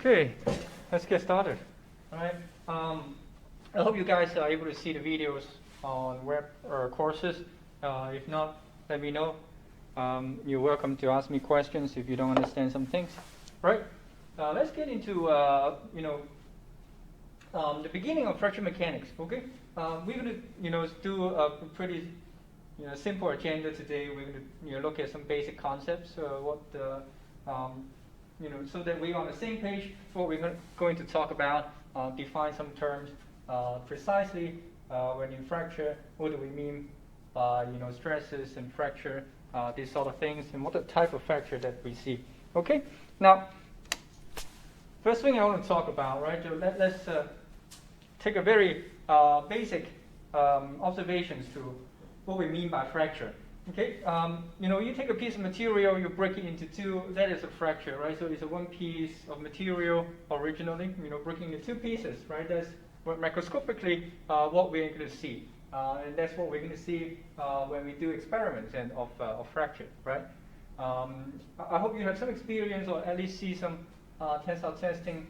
Okay, let's get started. All right. I hope you guys are able to see the videos on web or courses. If not, let me know. You're welcome to ask me questions if you don't understand some things. Right. Let's get into the beginning of fracture mechanics. Okay. We're going to do a pretty simple agenda today. We're going to look at some basic concepts. So that we're on the same page. What we're going to talk about, define some terms precisely. When in fracture, what do we mean by stresses and fracture, these sort of things, and what the type of fracture that we see. Okay. Now, first thing I want to talk about, right? So let's take a very basic observations to what we mean by fracture. Okay, you take a piece of material, you break it into two, that is a fracture, right? So it's a one piece of material originally, breaking into two pieces, right? That's microscopically what we're going to see. And that's what we're going to see when we do experiments of fracture, right? I hope you have some experience or at least see some tensile testing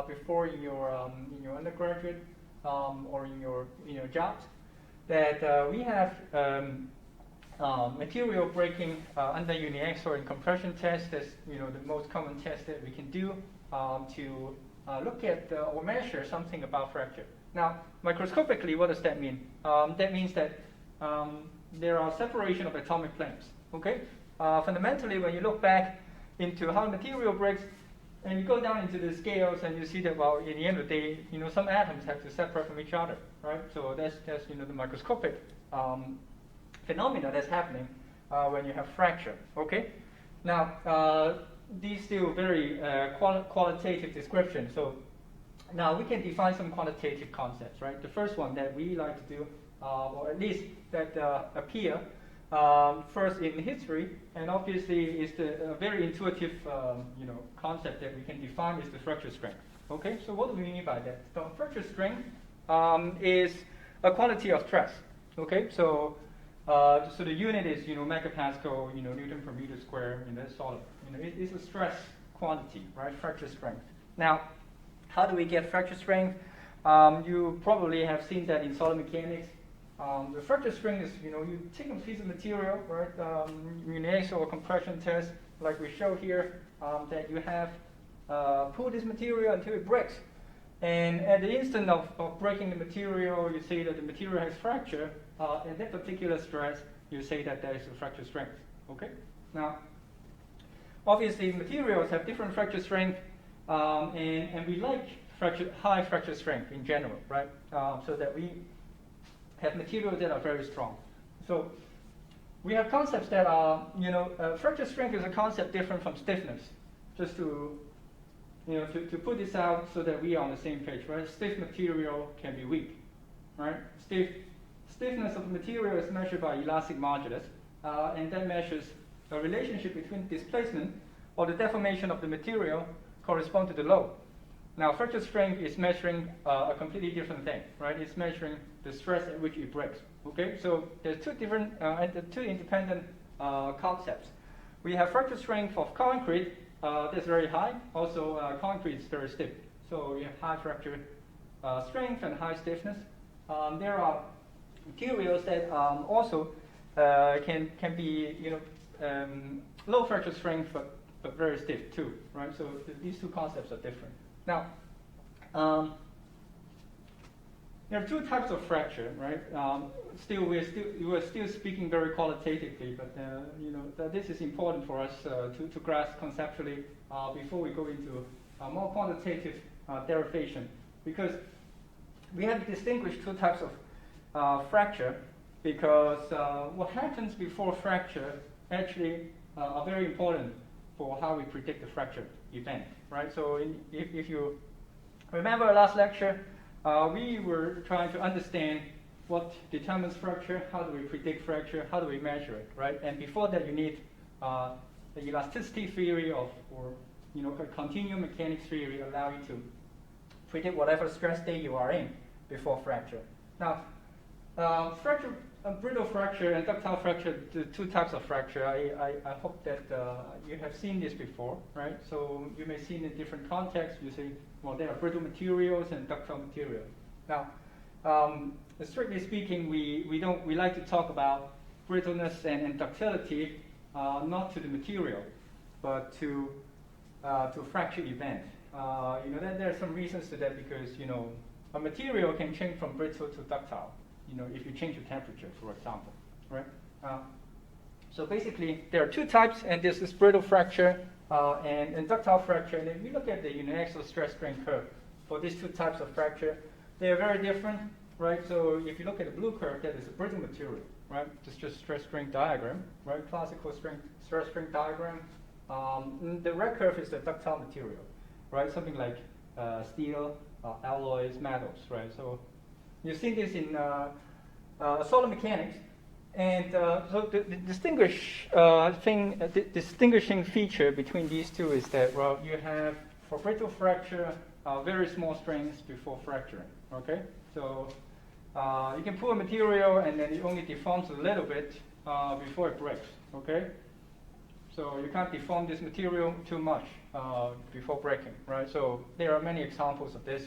before in your undergraduate or in your jobs, that we have material breaking under uniaxial and compression test. That's the most common test that we can do to look at or measure something about fracture. Now, microscopically, what does that mean? That means that there are separation of atomic planes. Okay, fundamentally, when you look back into how material breaks, and you go down into the scales, and you see that, well, in the end of the day, some atoms have to separate from each other, right? So that's the microscopic phenomena that's happening when you have fracture. Okay. Now, these still very qualitative descriptions. So now we can define some quantitative concepts, right? The first one that we like to do, or at least that appear first in history, and obviously is the very intuitive concept that we can define is the fracture strength. Okay. So what do we mean by that? So fracture strength is a quantity of stress. Okay. So the unit is megapascal, Newton per meter square, that's solid. It's a stress quantity, right? Fracture strength. Now, how do we get fracture strength? You probably have seen that in solid mechanics. The fracture strength is, you take a piece of material, right? Uniaxial or compression test, like we show here, that you have pull this material until it breaks. And at the instant of breaking the material, you see that the material has fracture. At that particular stress, you say that there is a fracture strength. Okay. Now, obviously, materials have different fracture strength, and we like high fracture strength in general, right? So that we have materials that are very strong. So we have concepts that are, fracture strength is a concept different from stiffness. Just to put this out so that we are on the same page, right? Stiff material can be weak, right? Stiffness of the material is measured by elastic modulus, and that measures a relationship between displacement or the deformation of the material correspond to the load. Now, fracture strength is measuring a completely different thing, right? It's measuring the stress at which it breaks. Okay, so there's two independent concepts. We have fracture strength of concrete. That's very high. Also, concrete is very stiff. So you have high fracture strength and high stiffness. There are materials that also can be low fracture strength but very stiff too, right? So these two concepts are different. Now, there are two types of fracture, right? We're still speaking very qualitatively, but this is important for us to grasp conceptually before we go into more quantitative derivation, because we have to distinguish two types of fracture, because what happens before fracture actually are very important for how we predict the fracture event, right? So if you remember our last lecture, we were trying to understand what determines fracture, how do we predict fracture, how do we measure it, right? And before that, you need the elasticity theory or continuum mechanics theory allow you to predict whatever stress state you are in before fracture. Now, fracture Brittle fracture and ductile fracture, the two types of fracture. I hope that you have seen this before, right? So you may see in different contexts. You say, well, there are brittle materials and ductile materials. Now, strictly speaking, we like to talk about brittleness and ductility, not to the material, but to fracture event. There are some reasons to that because a material can change from brittle to ductile. If you change the temperature, for example, right? So basically, there are two types, and this is brittle fracture and ductile fracture. And if you look at the uniaxial stress strain curve for these two types of fracture, they are very different, right? So if you look at the blue curve, that is a brittle material, right? It's just stress strain diagram, right? Classical stress strain diagram. The red curve is the ductile material, right? Something like steel, alloys, metals, right? So you've seen this in solid mechanics, and so the distinguishing feature between these two is that, well, you have for brittle fracture very small strains before fracturing. Okay, so you can pull a material and then it only deforms a little bit before it breaks. Okay, so you can't deform this material too much before breaking, right? So there are many examples of this.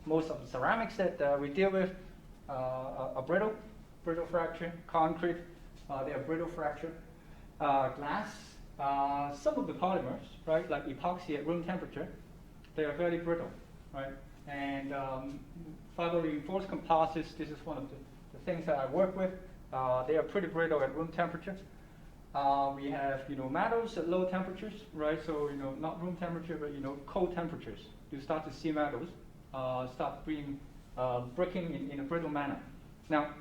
Most of the ceramics that we deal with are brittle fracture. Concrete, they are brittle fracture. Glass, some of the polymers, right, like epoxy at room temperature, they are very brittle, right? And fiber reinforced composites, this is one of the things that I work with. They are pretty brittle at room temperature. We have metals at low temperatures, right? So not room temperature, but cold temperatures. You start to see metals start being breaking in a brittle manner. Now,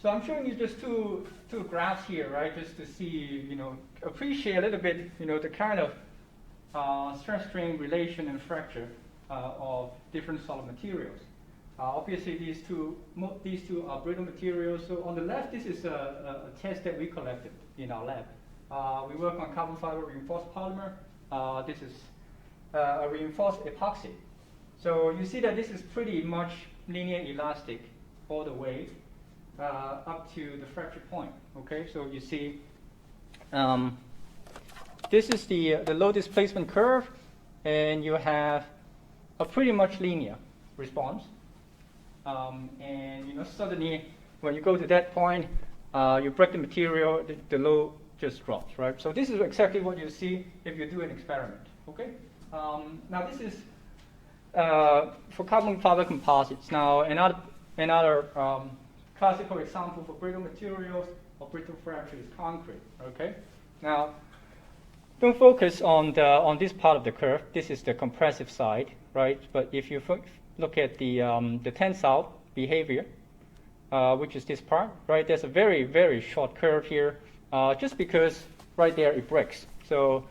so I'm showing you just two graphs here, right? Just to see, appreciate a little bit, the kind of stress strain relation and fracture of different solid materials. Obviously, these two are brittle materials. So on the left, this is a test that we collected in our lab. We work on carbon fiber reinforced polymer. This is a reinforced epoxy. So you see that this is pretty much linear elastic all the way up to the fracture point. Okay, so you see this is the low displacement curve, and you have a pretty much linear response. And suddenly when you go to that point, you break the material, the load just drops, right? So this is exactly what you see if you do an experiment. Okay. Now this is for carbon fiber composites. Now another classical example for brittle materials or brittle fracture is concrete. Okay. Now don't focus on this part of the curve. This is the compressive side, right? But if you look at the tensile behavior, which is this part, right? There's a very, very short curve here, just because right there it breaks. So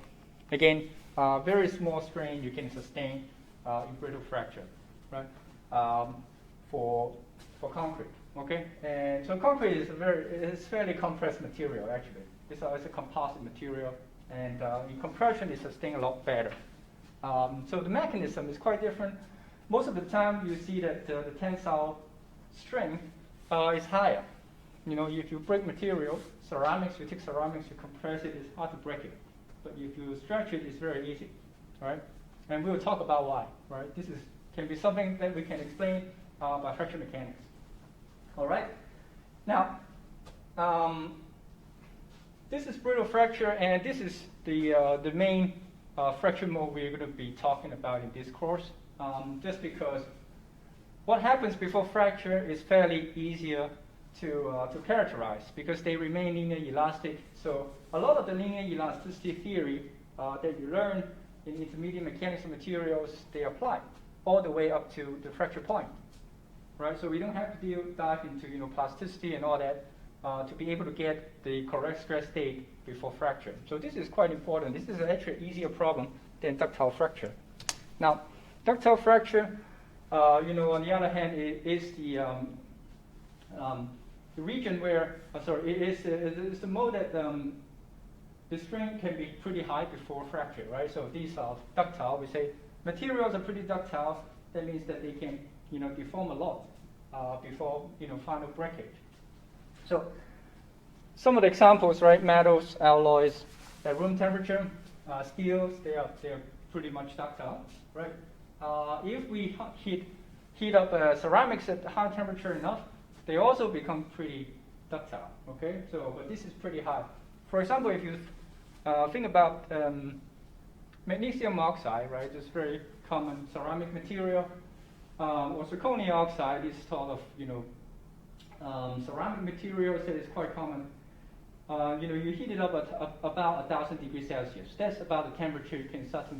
again, very small strain you can sustain in brittle fracture, right? For concrete, okay? And so concrete is fairly compressed material actually. It's a composite material, and in compression it sustains a lot better. So the mechanism is quite different. Most of the time, you see that the tensile strength is higher. If you break material, ceramics, you take ceramics, you compress it, it's hard to break it. But if you stretch it, it's very easy, right? And we will talk about why, right? This can be something that we can explain by fracture mechanics. All right. Now, this is brittle fracture, and this is the main fracture mode we're going to be talking about in this course. Just because what happens before fracture is fairly easier to characterize because they remain linear elastic. So a lot of the linear elasticity theory that you learn in intermediate mechanics of materials, they apply all the way up to the fracture point, right? So we don't have to dive into plasticity and all that to be able to get the correct stress state before fracture. So this is quite important. This is actually an easier problem than ductile fracture. Now, ductile fracture, on the other hand, is the region where, it is the mode that the strain can be pretty high before fracture, right? So these are ductile. We say materials are pretty ductile. That means that they can, deform a lot before final breakage. So some of the examples, right? Metals, alloys at room temperature, steels, they are pretty much ductile, right? If we heat up ceramics at high temperature enough, they also become pretty ductile. Okay, so but this is pretty high. For example, if you think about magnesium oxide, right? It's very common ceramic material, or zirconia oxide is sort of ceramic materials that is quite common. You heat it up at about 1,000 degrees Celsius. That's about the temperature you can start to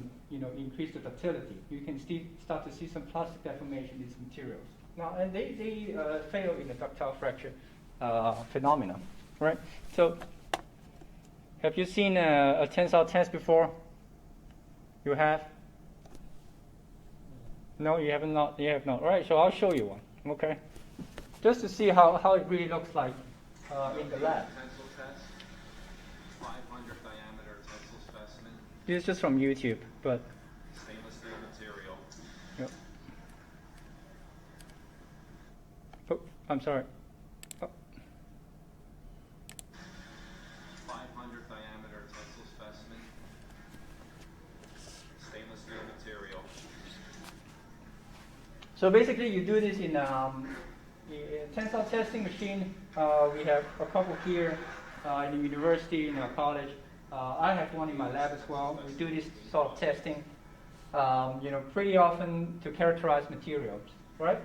increase the ductility. You can start to see some plastic deformation in these materials. Now, and they fail in the ductile fracture phenomenon, right? So, have you seen a tensile test before? You have? No, you have not. You have not. All right. So I'll show you one. Okay. Just to see how it really looks like in the lab. Tensile test, 500 diameter tensile specimen. This is just from YouTube, but. Stainless steel material. Yep. Oh, I'm sorry. Oh. 500 diameter tensile specimen. Stainless steel material. So basically, you do this in a tensile testing machine. We have a couple here in the university, in our college. I have one in my lab as well. We do this sort of testing, pretty often to characterize materials, right?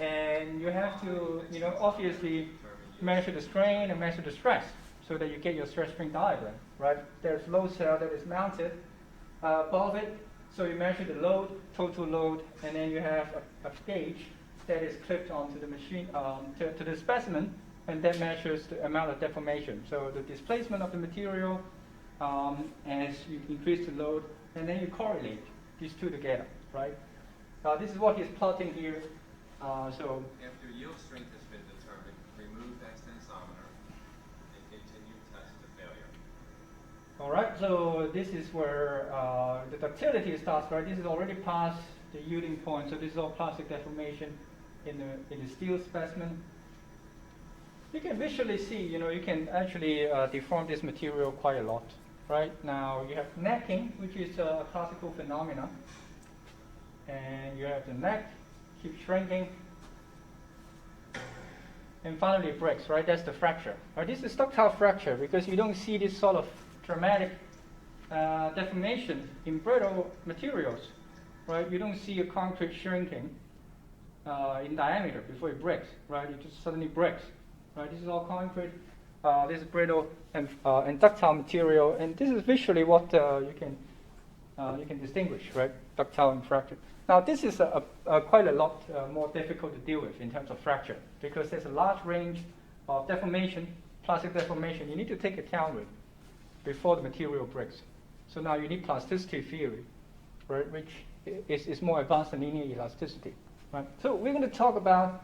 And you have to, obviously measure the strain and measure the stress so that you get your stress strain diagram, right? There's load cell that is mounted above it. So you measure the load, total load, and then you have a gauge that is clipped onto the machine, to the specimen, and that measures the amount of deformation. So the displacement of the material as you increase the load, and then you correlate these two together, right? This is what he's plotting here. So after yield strength has been determined, remove extensometer and continue test to failure. All right, so this is where the ductility starts, right? This is already past the yielding point, so this is all plastic deformation in the steel specimen. You can visually see, you can actually deform this material quite a lot, right? Now you have necking, which is a classical phenomenon, and you have the neck keep shrinking, and finally it breaks, right? That's the fracture. Right? This is ductile fracture because you don't see this sort of dramatic deformation in brittle materials, right? You don't see a concrete shrinking in diameter before it breaks, right? It just suddenly breaks, right? This is all concrete. This is brittle and ductile material, and this is visually what you can distinguish, right? Ductile and fracture. Now, this is quite a lot more difficult to deal with in terms of fracture because there's a large range of deformation, plastic deformation. You need to take account with before the material breaks. So now you need plasticity theory, right, which is more advanced than linear elasticity. Right? So we're going to talk about,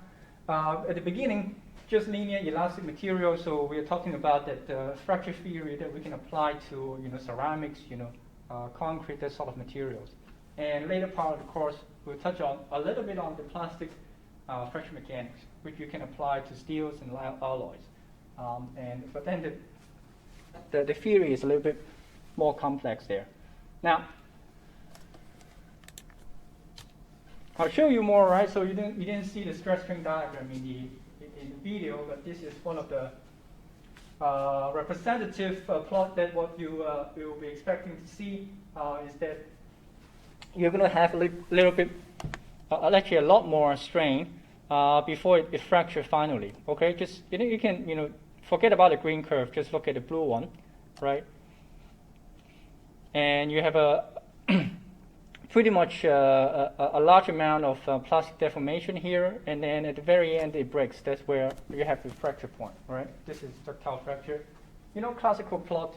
at the beginning, just linear elastic materials. So we're talking about that fracture theory that we can apply to ceramics, concrete, that sort of materials. And later part of the course, we'll touch on a little bit on the plastic fracture mechanics, which you can apply to steels and alloys. But then the theory is a little bit more complex there. Now, I'll show you more, right? So you didn't see the stress strain diagram in the video, but this is one of the representative plot that what you will be expecting to see is that you're going to have a little bit, actually a lot more strain before it fractures finally. Okay, just you can forget about the green curve. Just look at the blue one, right? And you have a pretty much a large amount of plastic deformation here, and then at the very end it breaks. That's where you have the fracture point, right? This is ductile fracture. Classical plot,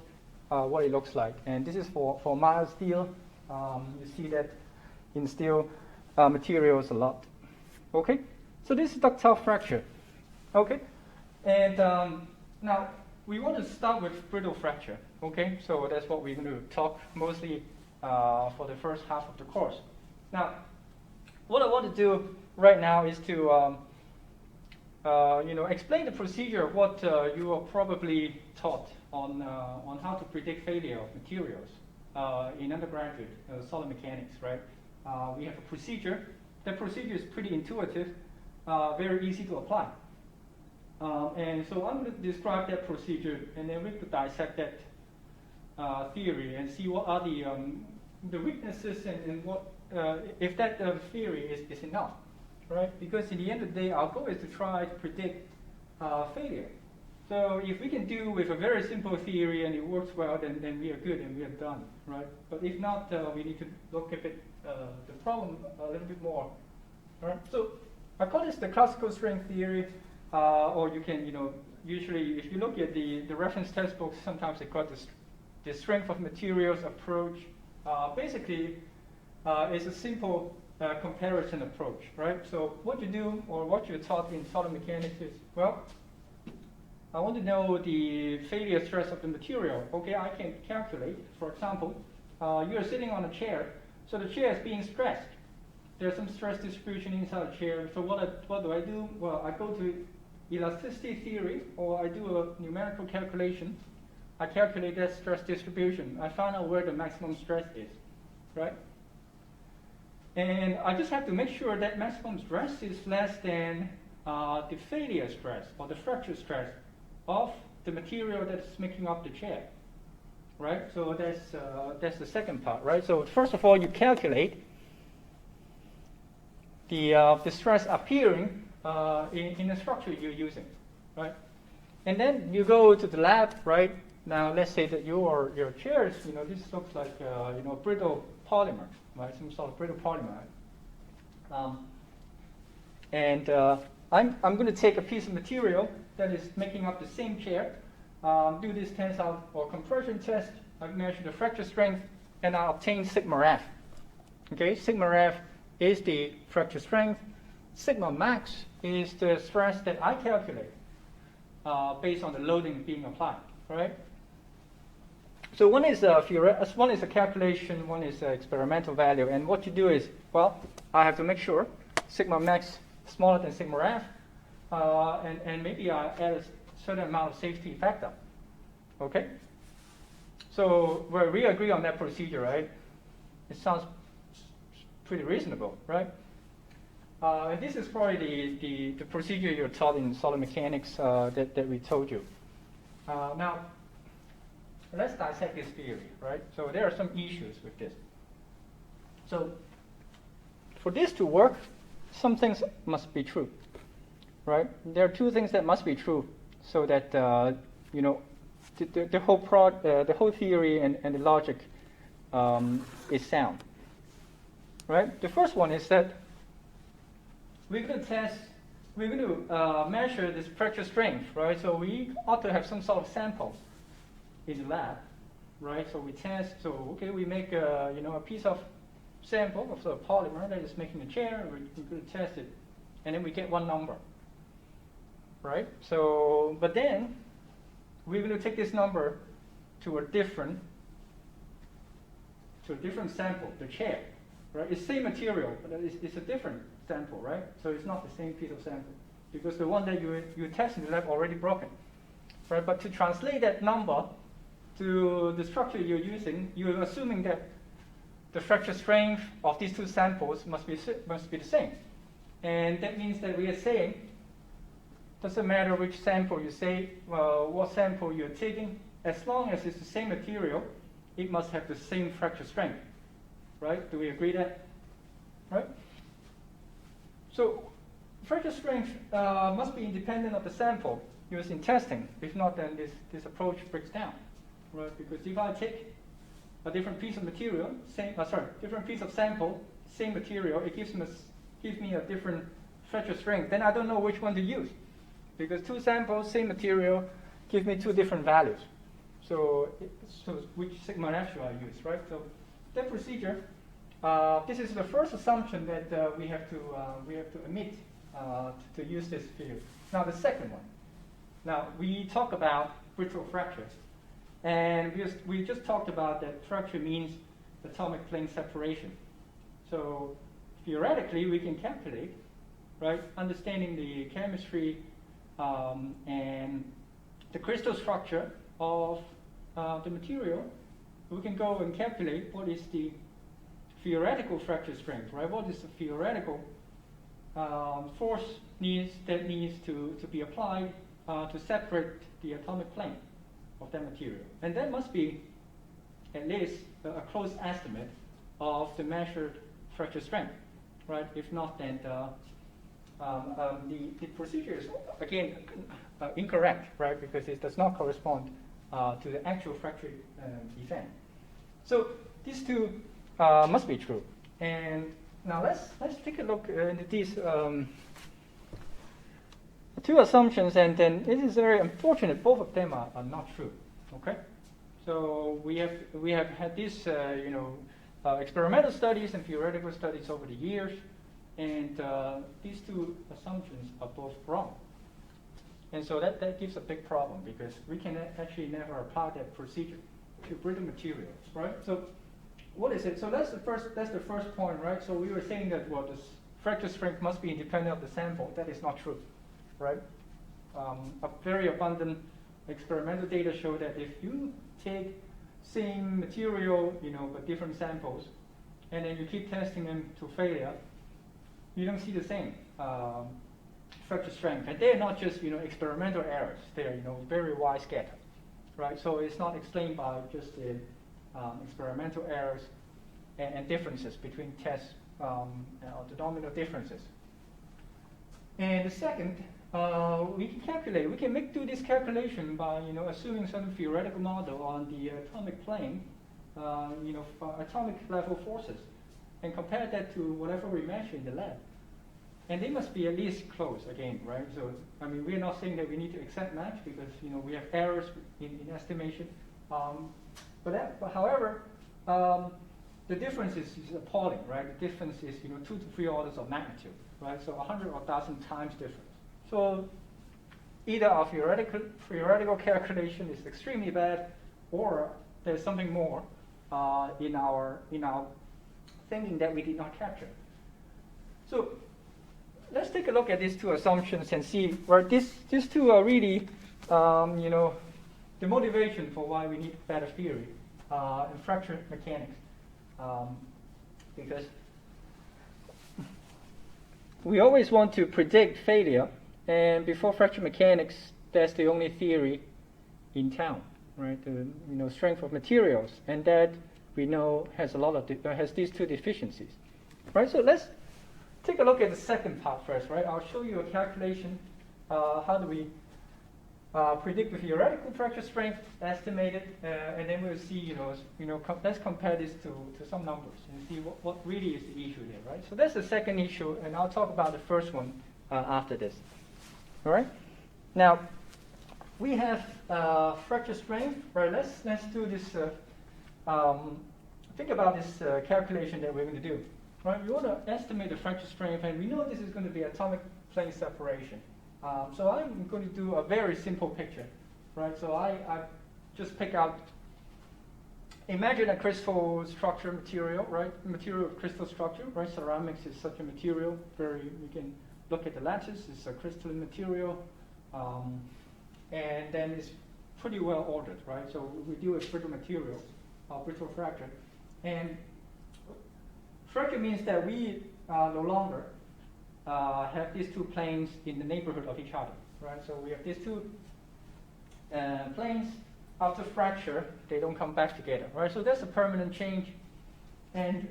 what it looks like. And this is for mild steel. You see that in steel materials a lot. Okay, so this is ductile fracture. Okay, and now we want to start with brittle fracture. Okay, so that's what we're going to talk mostly for the first half of the course. Now, what I want to do right now is to explain the procedure of what you are probably taught on how to predict failure of materials in undergraduate solid mechanics, right? We have a procedure. That procedure is pretty intuitive, very easy to apply. And so I'm going to describe that procedure, and then we could dissect that theory and see what are the weaknesses and what if that theory is enough, right? Because in the end of the day, our goal is to try to predict failure. So if we can do with a very simple theory and it works well, then we are good and we are done, right? But if not, we need to look at the problem a little bit more. All right. So I call this the classical strength theory, or you can, usually if you look at the reference textbooks, sometimes they call it the strength of materials approach. Basically, it's a simple comparison approach, right? So what you do or what you're taught in solid mechanics is, well, I want to know the failure stress of the material. Okay, I can calculate. For example, you're sitting on a chair, so the chair is being stressed. There's some stress distribution inside the chair. So what do I do? Well, I go to elasticity theory, or I do a numerical calculation. I calculate that stress distribution. I find out where the maximum stress is, right? And I just have to make sure that maximum stress is less than the failure stress or the fracture stress of the material that's making up the chair, right? So that's the second part, right? So first of all, you calculate the stress appearing in the structure you're using, right? And then you go to the lab, right? Now let's say that your chairs, this looks like brittle polymer, right? Some sort of brittle polymer. I'm going to take a piece of material that is making up the same chair, do this tensile or compression test. I measure the fracture strength, and I obtain sigma F. Okay, sigma F is the fracture strength. Sigma max is the stress that I calculate based on the loading being applied. Right. So one is a calculation, one is an experimental value, and what you do is, well, I have to make sure sigma max is smaller than sigma F, and maybe I add a certain amount of safety factor. Okay. So we agree on that procedure, right? It sounds pretty reasonable, right? And this is probably the procedure you're taught in solid mechanics that we told you. Now, let's dissect this theory, right? So there are some issues with this. So for this to work, some things must be true, right? There are two things that must be true so that the whole theory and the logic is sound, right? The first one is that we're going to measure this fracture strength, right? So we ought to have some sort of sample in the lab, right? So we test. So okay, we make a piece of sample of the polymer that is making a chair. We're going to test it, and then we get one number, right? So, but then we're going to take this number to a different sample, the chair, right? It's same material, but it's a different sample, right? So it's not the same piece of sample because the one that you test in the lab already broken, right? But to translate that number to the structure you're using, you're assuming that the fracture strength of these two samples must be the same, and that means that we are saying doesn't matter which sample you say, what sample you're taking, as long as it's the same material, it must have the same fracture strength, right? Do we agree that, right? So fracture strength must be independent of the sample used in testing. If not, then this approach breaks down, right? Because if I take a different piece of material, different piece of sample, same material, it gives me a different fracture strength. Then I don't know which one to use, because two samples, same material, give me two different values. So which sigma F should I use, right? So that procedure. This is the first assumption that we have to admit to use this theory. Now the second one. Now we talk about brittle fractures, and we just talked about that fracture means atomic plane separation. So theoretically we can calculate, right? Understanding the chemistry and the crystal structure of the material, we can go and calculate what is the theoretical fracture strength, right? What is the theoretical force that needs to be applied to separate the atomic plane of that material. And that must be at least a close estimate of the measured fracture strength, right? If not, then the procedure is, again, incorrect, right? Because it does not correspond to the actual fracture event. So these two must be true. And now let's take a look into these two assumptions, and then it is very unfortunate both of them are not true. Okay, so we have had these experimental studies and theoretical studies over the years, and these two assumptions are both wrong. And so that gives a big problem because we can actually never apply that procedure to brittle materials, right? So what is it? So that's the first point, right? So we were saying that the fracture strength must be independent of the sample. That is not true, right? A very abundant experimental data show that if you take same material, but different samples, and then you keep testing them to failure, you don't see the same fracture strength. And they're not just experimental errors. They're very wide scattered, right? So it's not explained by just the experimental errors and differences between tests, or the nominal differences. And the second, we can do this calculation by assuming some theoretical model on the atomic plane, for atomic level forces, and compare that to whatever we measure in the lab. And they must be at least close again, right? So I mean, we're not saying that we need to exact match because we have errors in estimation. However, the difference is appalling, right? The difference is 2 to 3 orders of magnitude, right? So 100 or 1,000 times difference. So either our theoretical calculation is extremely bad, or there's something more in our thinking that we did not capture. So let's take a look at these two assumptions and see where these two are really, the motivation for why we need better theory in fracture mechanics, because we always want to predict failure, and before fracture mechanics, that's the only theory in town, right? The strength of materials, and that we know has has these two deficiencies, right? So let's take a look at the second part first, right? I'll show you a calculation. How do we predict the theoretical fracture strength, estimate it, and then we'll see, let's compare this to some numbers and see what really is the issue there, right? So that's the second issue, and I'll talk about the first one after this. All right? Now, we have fracture strength, right? Let's do this. Think about this calculation that we're going to do, right? We want to estimate the fracture strength, and we know this is going to be atomic plane separation. So I'm going to do a very simple picture, right? So I just pick out, imagine a crystal structure material, right? Material of crystal structure, right? Ceramics is such a material. You can look at the lattice, it's a crystalline material, and then it's pretty well ordered, right? So we deal with brittle materials, brittle fracture. And fracture means that we no longer have these two planes in the neighborhood of each other, right? So we have these two planes. After fracture, they don't come back together, right? So that's a permanent change. And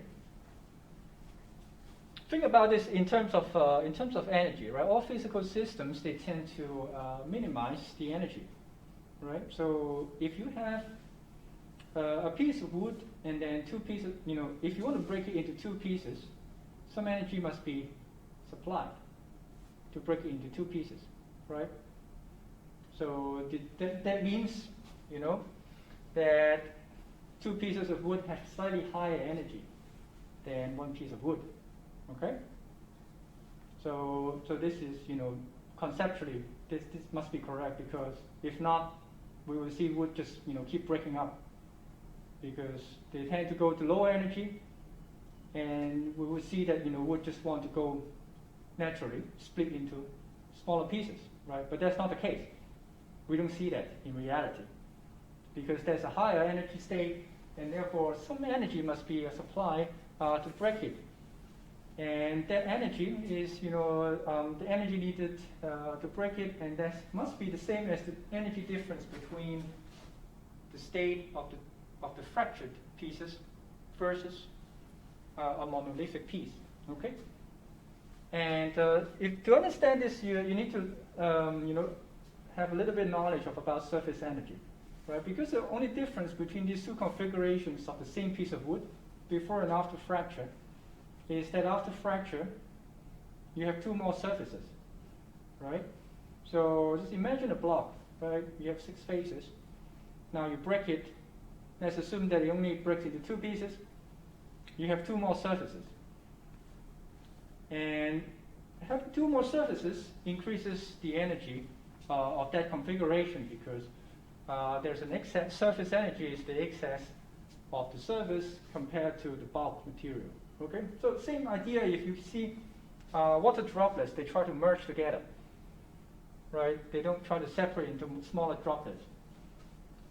think about this in terms of energy, right? All physical systems, they tend to minimize the energy, right? So if you have a piece of wood and then two pieces, if you want to break it into two pieces, some energy must be supplied to break it into two pieces, right? So that means, that two pieces of wood have slightly higher energy than one piece of wood, okay? So this is, conceptually, this must be correct, because if not, we will see wood just, keep breaking up, because they tend to go to lower energy, and we will see that, wood just want to go naturally split into smaller pieces, right? But that's not the case. We don't see that in reality because there's a higher energy state, and therefore some energy must be supplied to break it. And that energy is, the energy needed to break it, and that must be the same as the energy difference between the state of the fractured pieces versus a monolithic piece. Okay. And to understand this, you need to have a little bit knowledge about surface energy, right? Because the only difference between these two configurations of the same piece of wood, before and after fracture, is that after fracture, you have two more surfaces, right? So just imagine a block, right? You have 6 faces. Now you break it. Let's assume that it only breaks into 2 pieces. You have 2 more surfaces. And having 2 more surfaces increases the energy of that configuration because there's an excess. Surface energy is the excess of the surface compared to the bulk material. Okay, so same idea. If you see water droplets, they try to merge together, right? They don't try to separate into smaller droplets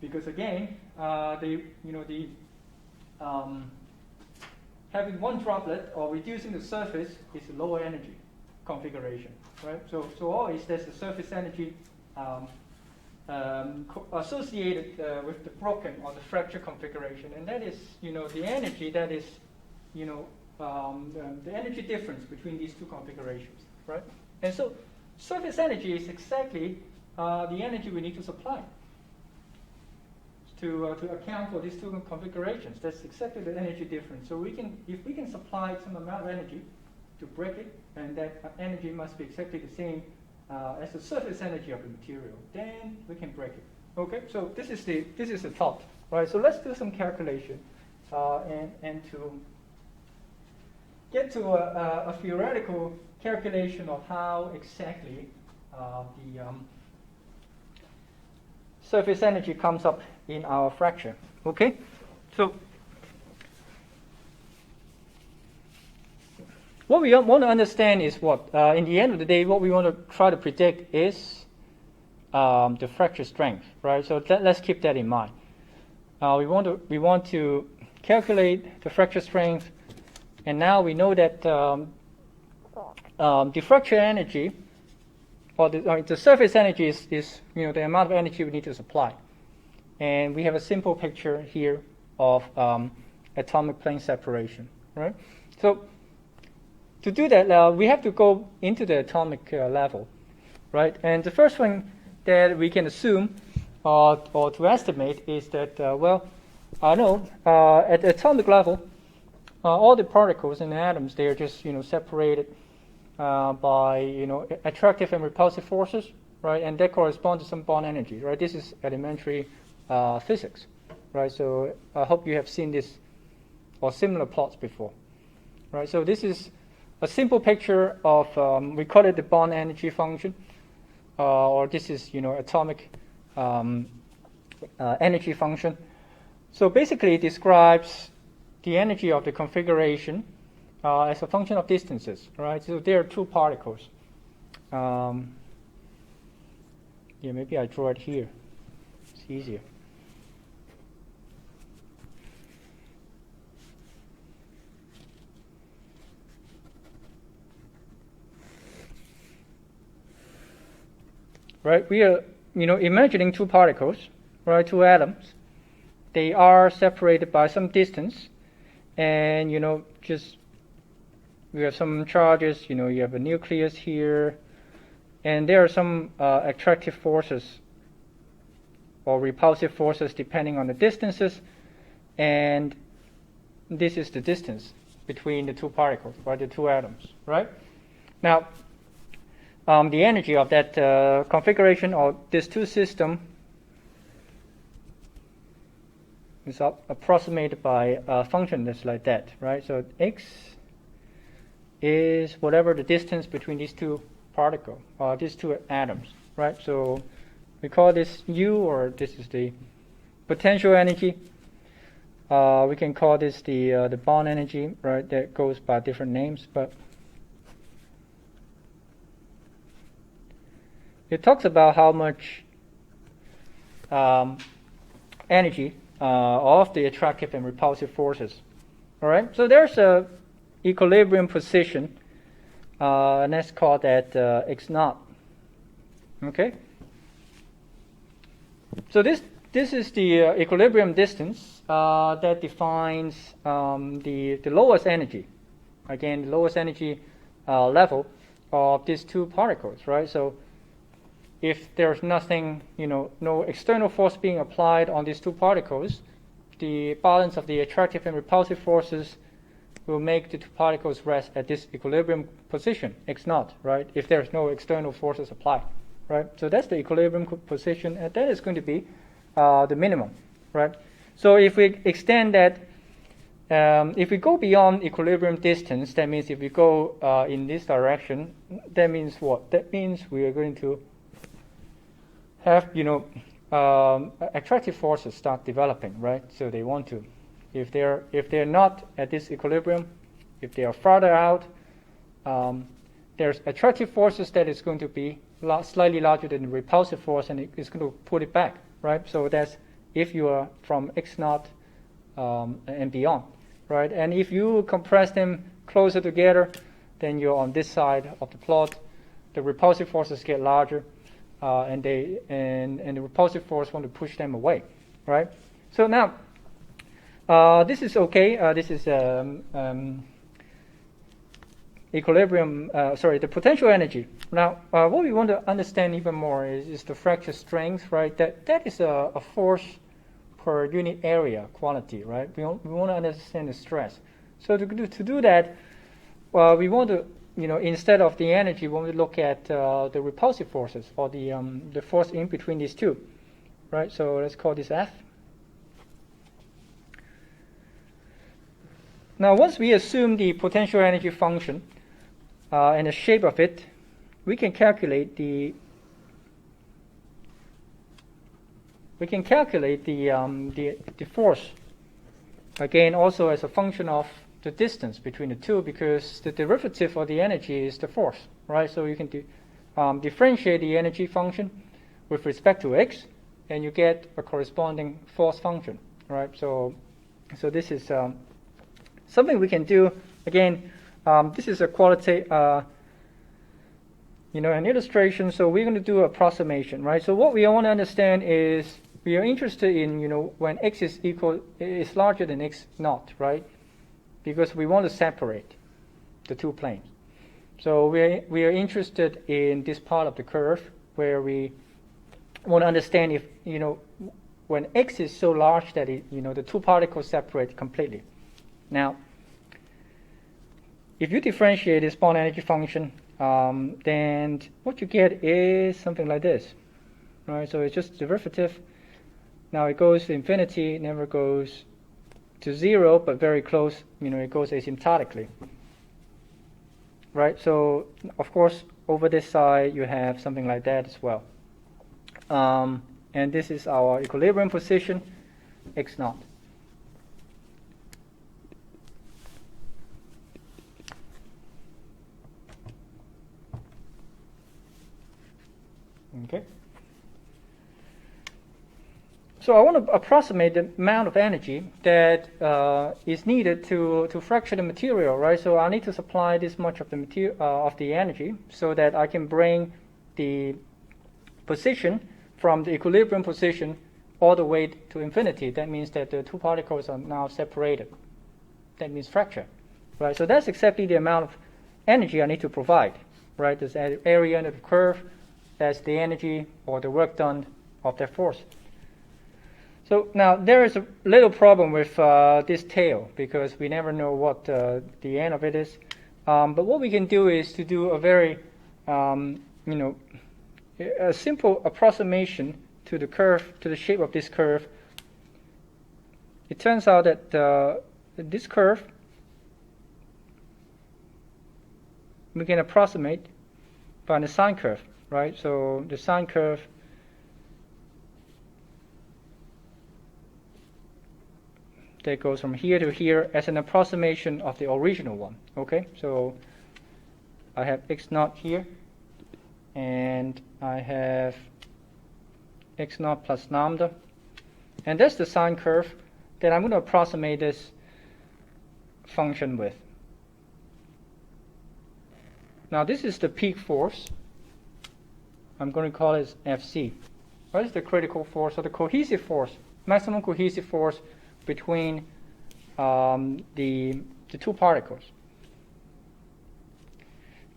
because again, having one droplet or reducing the surface is a lower energy configuration, right? So always there's the surface energy associated with the broken or the fracture configuration, and that is, the energy that is, the energy difference between these two configurations, right? And so surface energy is exactly the energy we need to supply to account for these two configurations. That's exactly the energy difference. So if we can supply some amount of energy to break it, and that energy must be exactly the same as the surface energy of the material, then we can break it. Okay, so this is the thought, right? So let's do some calculation and to get to a theoretical calculation of how exactly the surface energy comes up in our fracture. Okay, so what we want to understand is what, in the end of the day, what we want to try to predict is the fracture strength, right? So let's keep that in mind. We want to calculate the fracture strength, and now we know that the fracture energy, or the surface energy is the amount of energy we need to supply, and we have a simple picture here of atomic plane separation, right? So to do that, we have to go into the atomic level, right? And the first thing that we can assume or to estimate is that, at the atomic level, all the particles and atoms, they are just separated by attractive and repulsive forces, right? And that corresponds to some bond energy, right? This is elementary physics, right? So I hope you have seen this or similar plots before, right? So this is a simple picture of we call it the bond energy function, or this is atomic energy function. So basically, it describes the energy of the configuration as a function of distances, right? So there are 2 particles. Maybe I draw it here. It's easier. Right, we are, imagining 2 particles, right, 2 atoms. They are separated by some distance, and just we have some charges. You have a nucleus here, and there are some attractive forces or repulsive forces depending on the distances, and this is the distance between the 2 particles, right, the 2 atoms, right? Now, the energy of that configuration or this 2 system is approximated by a function that's like that, right? So x is whatever the distance between these 2 particles, these 2 atoms, right? So we call this U, or this is the potential energy. We can call this the bond energy, right? That goes by different names, but it talks about how much energy of the attractive and repulsive forces. All right, so there's a equilibrium position, and let's call that x naught. Okay. So this is the equilibrium distance that defines the lowest energy. Again, the lowest energy level of these two particles, right? So if there's nothing, no external force being applied on these two particles, the balance of the attractive and repulsive forces will make the two particles rest at this equilibrium position, x naught, right? If there's no external forces applied, right? So that's the equilibrium position, and that is going to be the minimum, right? So if we extend that, if we go beyond equilibrium distance, that means if we go in this direction, that means what? That means we are going to have, attractive forces start developing, right? So they want to, if they're not at this equilibrium, if they are farther out, there's attractive forces that is going to be slightly larger than the repulsive force, and it's going to put it back, right? So that's if you are from x naught and beyond, right? And if you compress them closer together, then you're on this side of the plot. The repulsive forces get larger, and the repulsive force want to push them away, right? So now this is okay. This is equilibrium. The potential energy. Now, what we want to understand even more is the fracture strength, right? That is a force per unit area quantity, right? We want to understand the stress. So to do that, we want to, instead of the energy, we want to look at the repulsive forces, or the force in between these two, right? So let's call this F. Now, once we assume the potential energy function and the shape of it, we can calculate the force, again, also as a function of the distance between the two, because the derivative of the energy is the force, right? So you can differentiate the energy function with respect to x, and you get a corresponding force function, right? So this is something we can do. Again, this is a qualitative, an illustration. So we're going to do approximation, right? So what we want to understand is we are interested in, when x is larger than x naught, right? Because we want to separate the two planes. So we are interested in this part of the curve where we want to understand if, when x is so large that the two particles separate completely. Now, if you differentiate this bond energy function, then what you get is something like this, right? So it's just derivative. Now it goes to infinity, never goes to zero, but very close. It goes asymptotically, right? So of course, over this side you have something like that as well. And this is our equilibrium position, x naught. Okay. So I want to approximate the amount of energy that is needed to fracture the material, right? So I need to supply this much of the material of the energy so that I can bring the position from the equilibrium position all the way to infinity. That means that the two particles are now separated. That means fracture, right? So that's exactly the amount of energy I need to provide, right? This area under the curve, that's the energy or the work done of that force. So now there is a little problem with this tail, because we never know what the end of it is. But what we can do is to do a very, a simple approximation to the curve, to the shape of this curve. It turns out that this curve we can approximate by the sine curve, right? So the sine curve that goes from here to here as an approximation of the original one. Okay, so I have x naught here, and I have x naught plus lambda, and that's the sine curve that I'm going to approximate this function with. Now this is the peak force. I'm going to call it Fc. What is the critical force, or the cohesive force, maximum cohesive force between the two particles?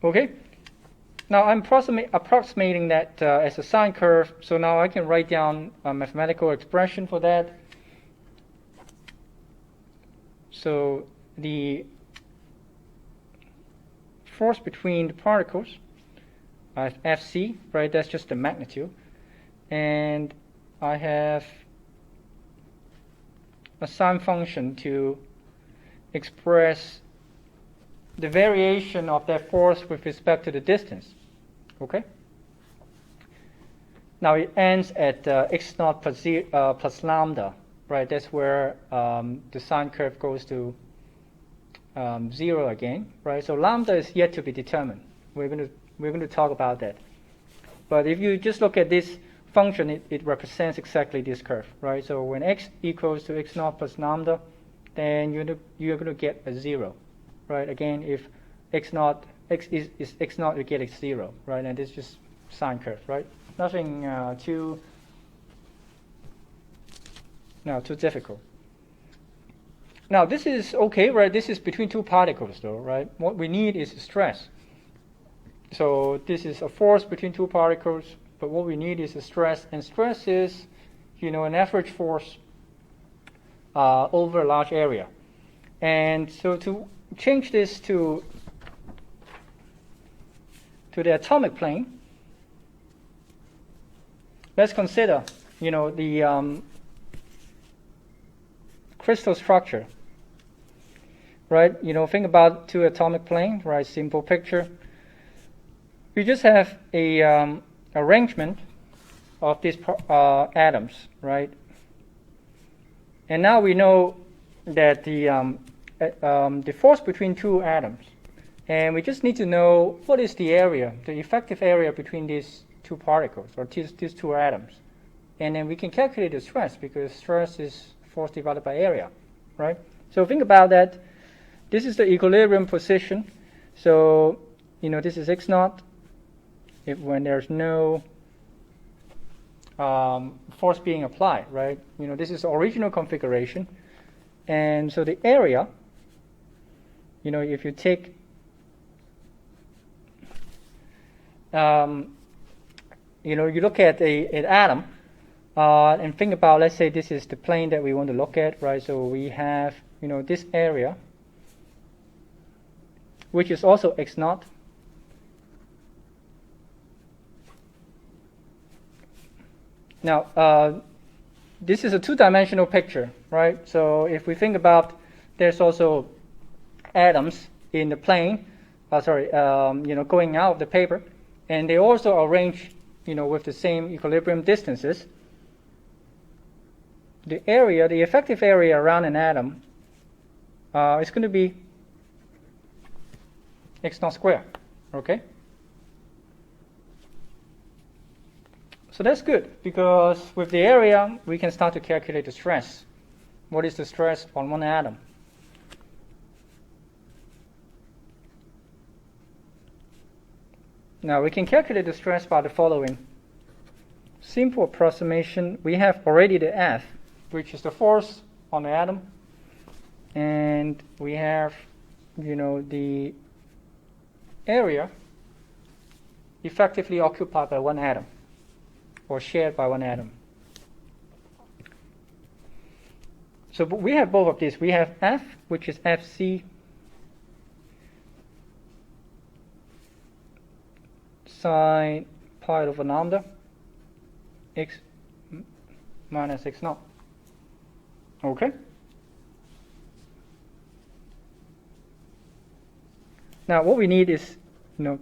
Okay. Now I'm approximating that as a sine curve, so now I can write down a mathematical expression for that. So the force between the particles, Fc, right, that's just the magnitude. And I have a sine function to express the variation of that force with respect to the distance. Okay? Now it ends at x naught plus lambda, right? That's where the sine curve goes to 0 again, right? So lambda is yet to be determined. We're going to talk about that. But if you just look at this function, it represents exactly this curve, right? So when x equals to x naught plus lambda, then you're going to get a 0, right? Again, if x is x naught, you get x 0, right? And it's just sine curve, right? Nothing too difficult. Now this is okay, right? This is between two particles, though, right? What we need is stress. So this is a force between two particles, but what we need is a stress, and stress is, an average force over a large area. And so to change this to the atomic plane, let's consider, the crystal structure, right? Think about two atomic plane, right? Simple picture. We just have a arrangement of these atoms, right? And now we know that the force between two atoms, and we just need to know what is the area, the effective area between these two particles, or these two atoms. And then we can calculate the stress, because stress is force divided by area, right? So think about that. This is the equilibrium position. So, this is x naught when there's no force being applied, right? This is the original configuration. And so the area, if you take you look at an atom and think about, let's say this is the plane that we want to look at, right? So we have, this area, which is also x naught. Now, this is a two-dimensional picture, right? So if we think about, there's also atoms in the plane, going out of the paper, and they also arrange, with the same equilibrium distances. The area, the effective area around an atom, is going to be x naught squared, okay? So that's good, because with the area, we can start to calculate the stress. What is the stress on one atom? Now we can calculate the stress by the following simple approximation. We have already the F, which is the force on the atom, and we have, the area effectively occupied by one atom, or shared by one atom. So we have both of these. We have F, which is Fc sine pi over lambda x minus x naught. Okay? Now what we need is,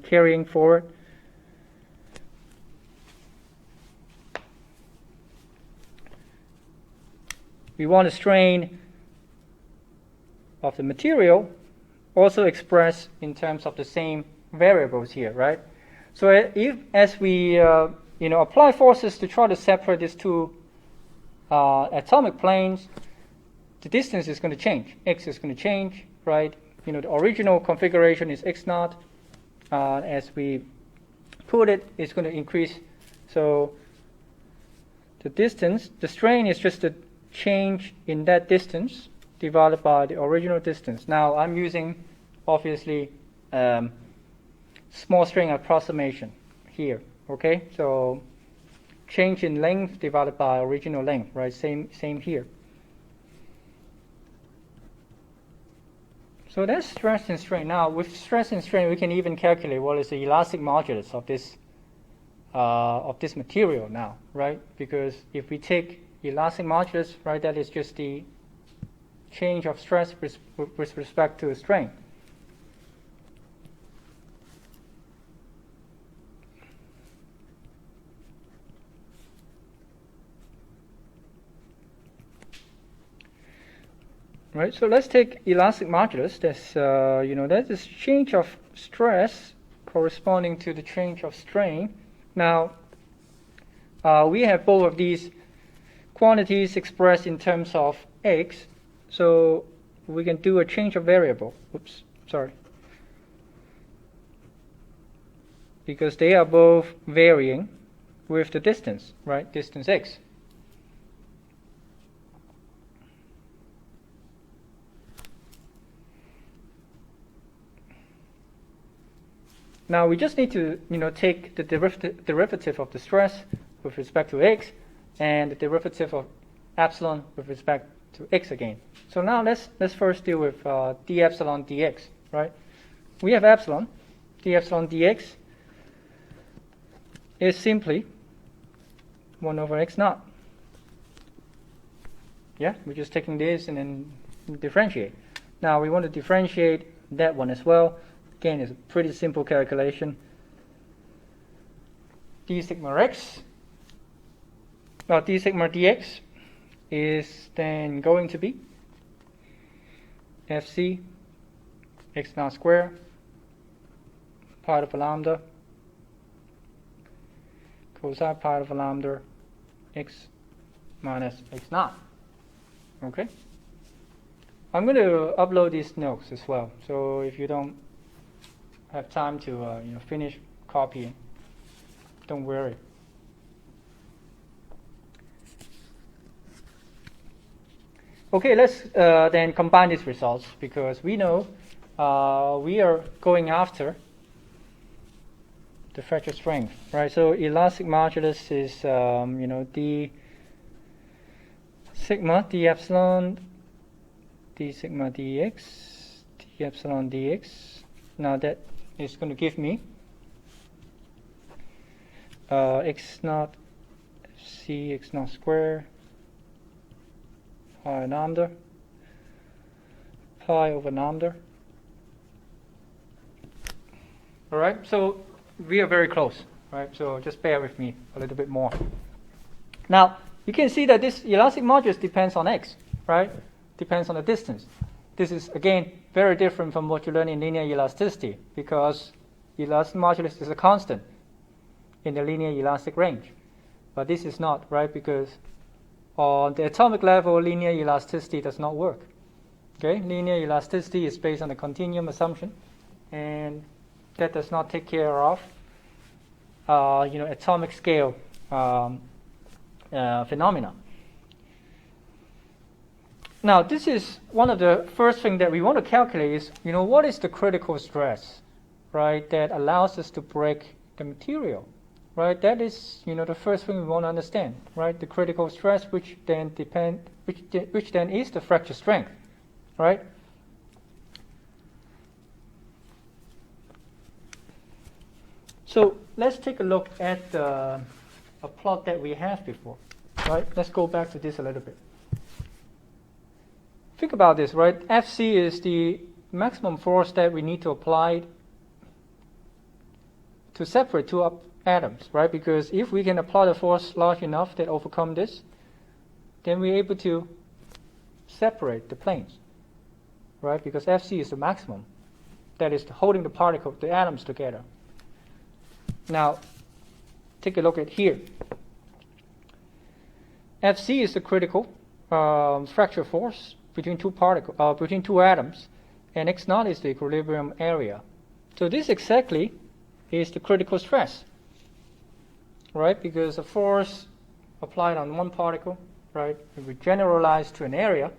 carrying forward. We want the strain of the material also expressed in terms of the same variables here, right? So if, as we apply forces to try to separate these two atomic planes, the distance is going to change. X is going to change, right? The original configuration is x naught. As we put it, it's going to increase. So the distance, the strain is just the change in that distance divided by the original distance. Now I'm using, obviously, small strain approximation here. Okay, so change in length divided by original length, right? Same here. So that's stress and strain. Now with stress and strain, we can even calculate what is the elastic modulus of this material now, right? Because if we take elastic modulus, right, that is just the change of stress with respect to strain. Right, so let's take elastic modulus. That's that is change of stress corresponding to the change of strain. Now we have both of these quantities expressed in terms of x, so we can do a change of variable. Oops, sorry. Because they are both varying with the distance, right? Distance x. Now we just need to take the derivative of the stress with respect to x and the derivative of epsilon with respect to x again. So now let's first deal with d epsilon dx, right? We have epsilon. D epsilon dx is simply 1 over x naught. Yeah, we're just taking this and then differentiate. Now we want to differentiate that one as well. Again, it's a pretty simple calculation. D sigma x, d sigma dx is then going to be Fc x naught squared pi over lambda cosine pi over lambda x minus x naught. Okay. I'm going to upload these notes as well. So if you don't have time to finish copying, don't worry. Okay, let's then combine these results, because we know we are going after the fracture strength, right? So elastic modulus is d sigma d epsilon d sigma dx d epsilon dx. Now that is going to give me x naught c x naught squared pi lambda pi over lambda. All right, so we are very close, right? So just bear with me a little bit more. Now you can see that this elastic modulus depends on x, right? Depends on the distance. This is again very different from what you learn in linear elasticity, because elastic modulus is a constant in the linear elastic range. But this is not, right? Because on the atomic level, linear elasticity does not work. Okay, linear elasticity is based on the continuum assumption, and that does not take care of atomic scale phenomena. Now, this is one of the first things that we want to calculate is, what is the critical stress, right, that allows us to break the material, right? That is, the first thing we want to understand, right? The critical stress, which then is the fracture strength, right? So let's take a look at a plot that we had before, right? Let's go back to this a little bit. Think about this, right? Fc is the maximum force that we need to apply to separate two atoms, right? Because if we can apply the force large enough that overcome this, then we're able to separate the planes, right? Because Fc is the maximum that is holding the atoms together. Now, take a look at here. Fc is the critical fracture force between two atoms, and x0 is the equilibrium area. So this exactly is the critical stress, right? Because the force applied on one particle, right, if we generalize to an area,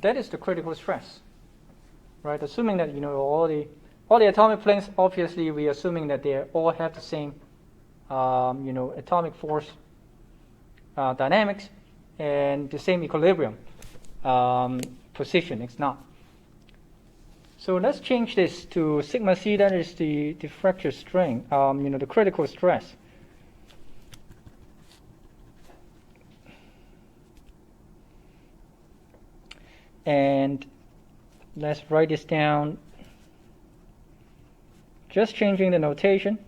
that is the critical stress, right? Assuming that all the atomic planes, obviously we are assuming that they all have the same atomic force dynamics and the same equilibrium position. It's not. So let's change this to sigma c. That is the fracture strain, the critical stress. And let's write this down. Just changing the notation.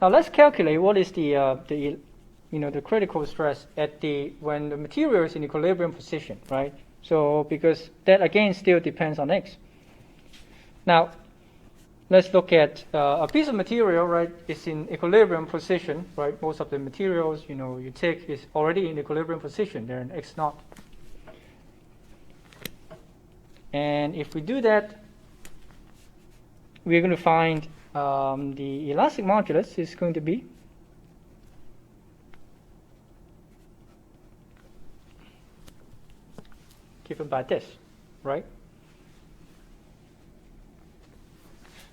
Now let's calculate what is the critical stress at when the material is in equilibrium position, right? So because that again still depends on x. Now let's look at a piece of material, right? It's in equilibrium position, right? Most of the materials you take is already in equilibrium position. They're in x0. And if we do that, we're going to find the elastic modulus is going to be given by this, right?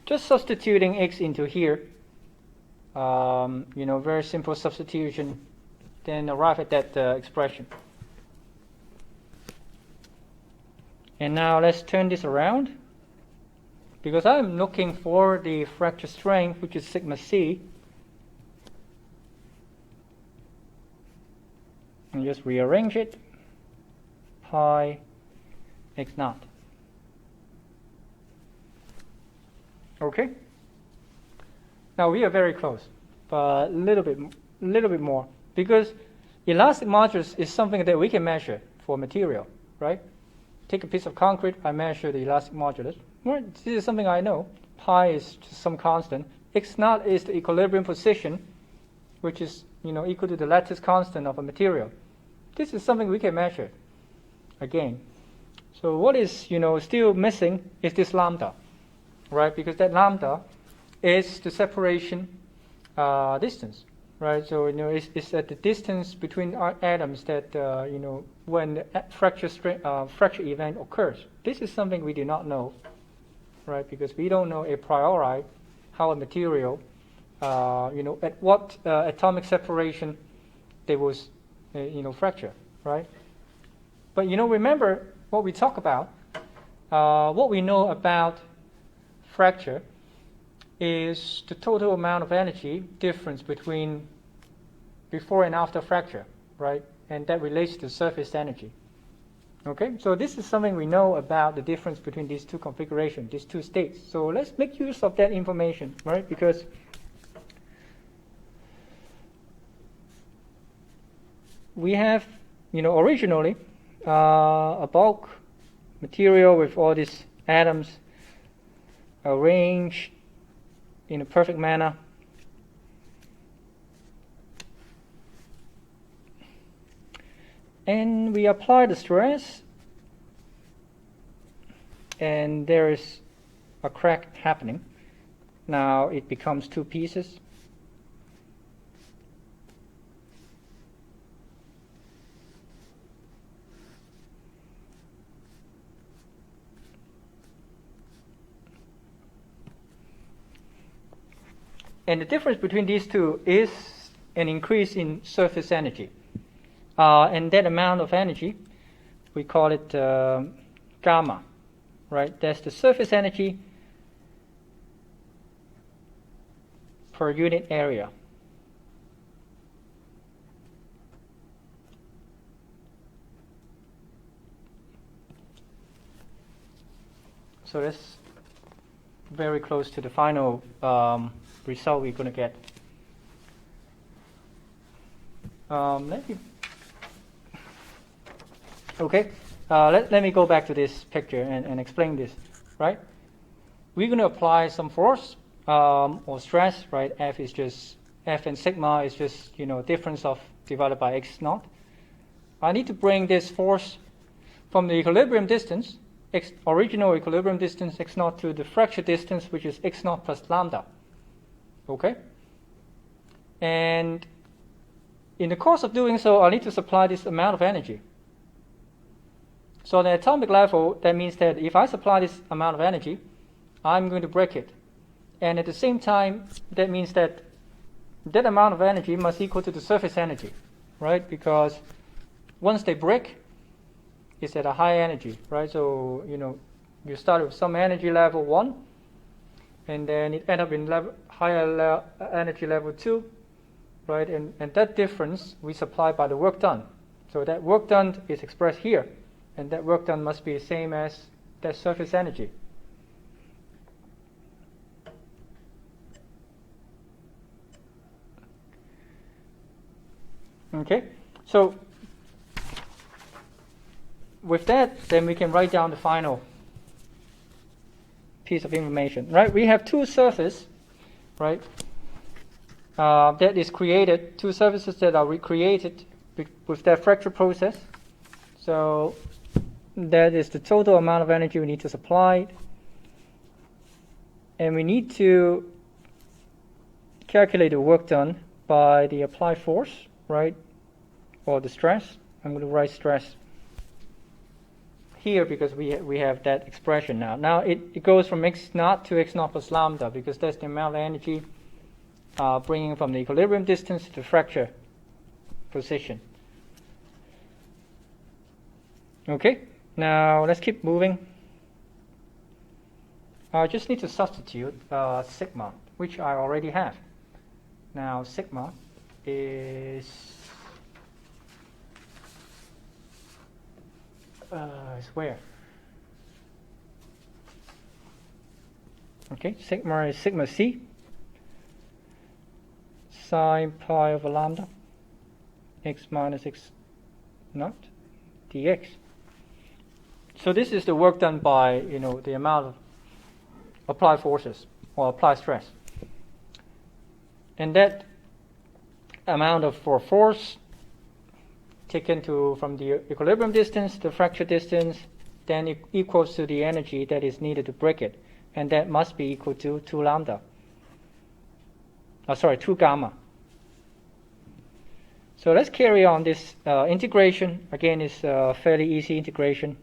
Just substituting x into here, very simple substitution, then arrive at that expression. And now let's turn this around, because I'm looking for the fracture strength, which is sigma c. And just rearrange it, pi x0. Okay. Now we are very close, but a little bit more, because elastic modulus is something that we can measure for material, right? Take a piece of concrete, I measure the elastic modulus. Well, this is something I know. Pi is just some constant. x0 is the equilibrium position, which is equal to the lattice constant of a material. This is something we can measure again. So what is still missing is this lambda, right? Because that lambda is the separation distance, right? So it's at the distance between atoms that when the fracture event occurs. This is something we do not know, right? Because we don't know a priori how a material, at what atomic separation they will, fracture, right? But remember what we talk about. What we know about fracture is the total amount of energy difference between before and after fracture, right? And that relates to surface energy. Okay, so this is something we know about the difference between these two configurations, these two states. So let's make use of that information, right? Because we have, originally a bulk material with all these atoms arranged in a perfect manner. And we apply the stress, and there is a crack happening. Now it becomes two pieces. And the difference between these two is an increase in surface energy. And that amount of energy, we call it gamma, right? That's the surface energy per unit area. So that's very close to the final result we're going to get. Let me Okay, let me go back to this picture and explain this, right? We're going to apply some force or stress, right? F and sigma is just, difference of divided by x naught. I need to bring this force from the equilibrium distance, original equilibrium distance x naught, to the fracture distance, which is x naught plus lambda. Okay? And in the course of doing so, I need to supply this amount of energy. So on the atomic level, that means that if I supply this amount of energy, I'm going to break it. And at the same time, that means that that amount of energy must equal to the surface energy, right? Because once they break, it's at a high energy, right? So, you start with some energy level 1, and then it ends up in higher energy level 2, right? And that difference we supply by the work done. So that work done is expressed here, and that work done must be the same as that surface energy. Okay, so with that, then we can write down the final piece of information, right? We have two surfaces, right? That is created, two surfaces that are recreated with that fracture process. So that is the total amount of energy we need to supply. And we need to calculate the work done by the applied force, right? Or the stress. I'm going to write stress here because we have that expression now. Now it goes from x naught to x naught plus lambda because that's the amount of energy bringing from the equilibrium distance to the fracture position. Okay, now let's keep moving. I just need to substitute sigma, which I already have. Now sigma is where? Okay, sigma is sigma c sine pi over lambda x minus x naught dx. So this is the work done by the amount of applied forces or applied stress, and that amount of force taken from the equilibrium distance to the fracture distance, then it equals to the energy that is needed to break it, and that must be equal to 2 lambda. 2 gamma. So let's carry on this integration. Again, it's a fairly easy integration.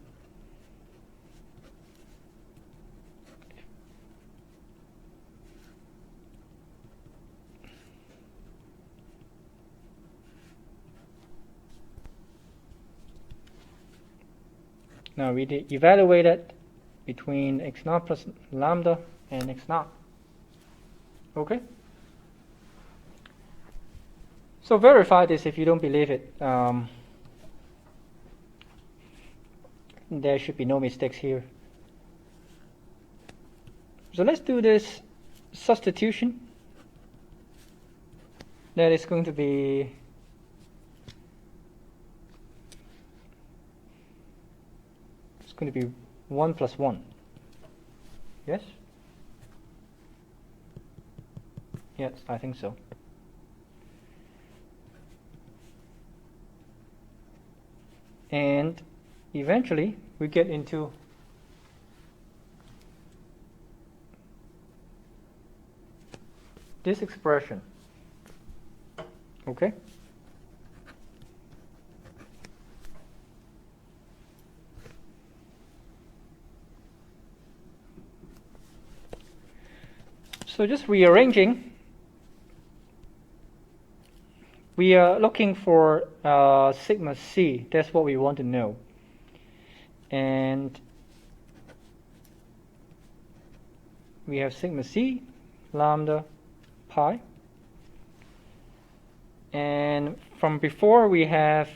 Now we evaluate it between x naught plus lambda and x naught. Okay? So verify this if you don't believe it. There should be no mistakes here. So let's do this substitution. That is going to be going to be 1 plus 1. Yes? Yes, I think so. And eventually we get into this expression. Okay? So just rearranging, we are looking for sigma c. That's what we want to know. And we have sigma c, lambda, pi. And from before we know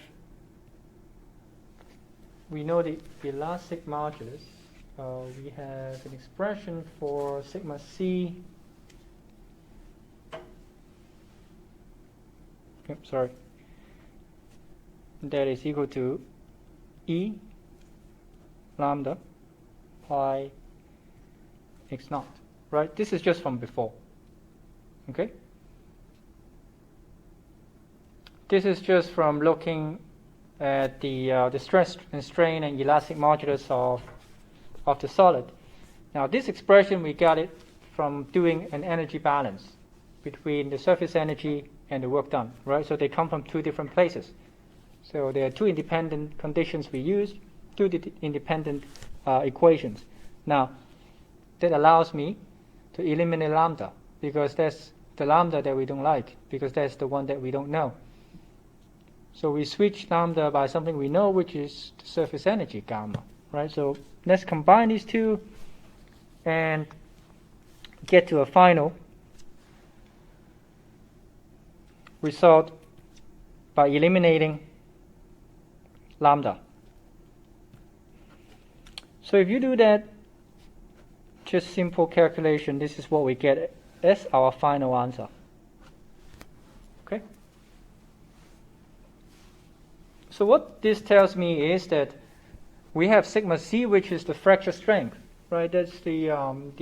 the elastic modulus. We have an expression for sigma c. That is equal to E lambda pi x naught, right? This is just from before, okay? This is just from looking at the stress and strain and elastic modulus of the solid. Now this expression, we got it from doing an energy balance between the surface energy and the work done, right? So they come from two different places. So there are two independent conditions we used, two independent equations. Now that allows me to eliminate lambda, because that's the lambda that we don't like, because that's the one that we don't know. So we switch lambda by something we know, which is the surface energy, gamma, right? So let's combine these two and get to a final result by eliminating lambda. So if you do that, just simple calculation, this is what we get as our final answer. Okay? So what this tells me is that we have sigma c, which is the fracture strength, right? That's the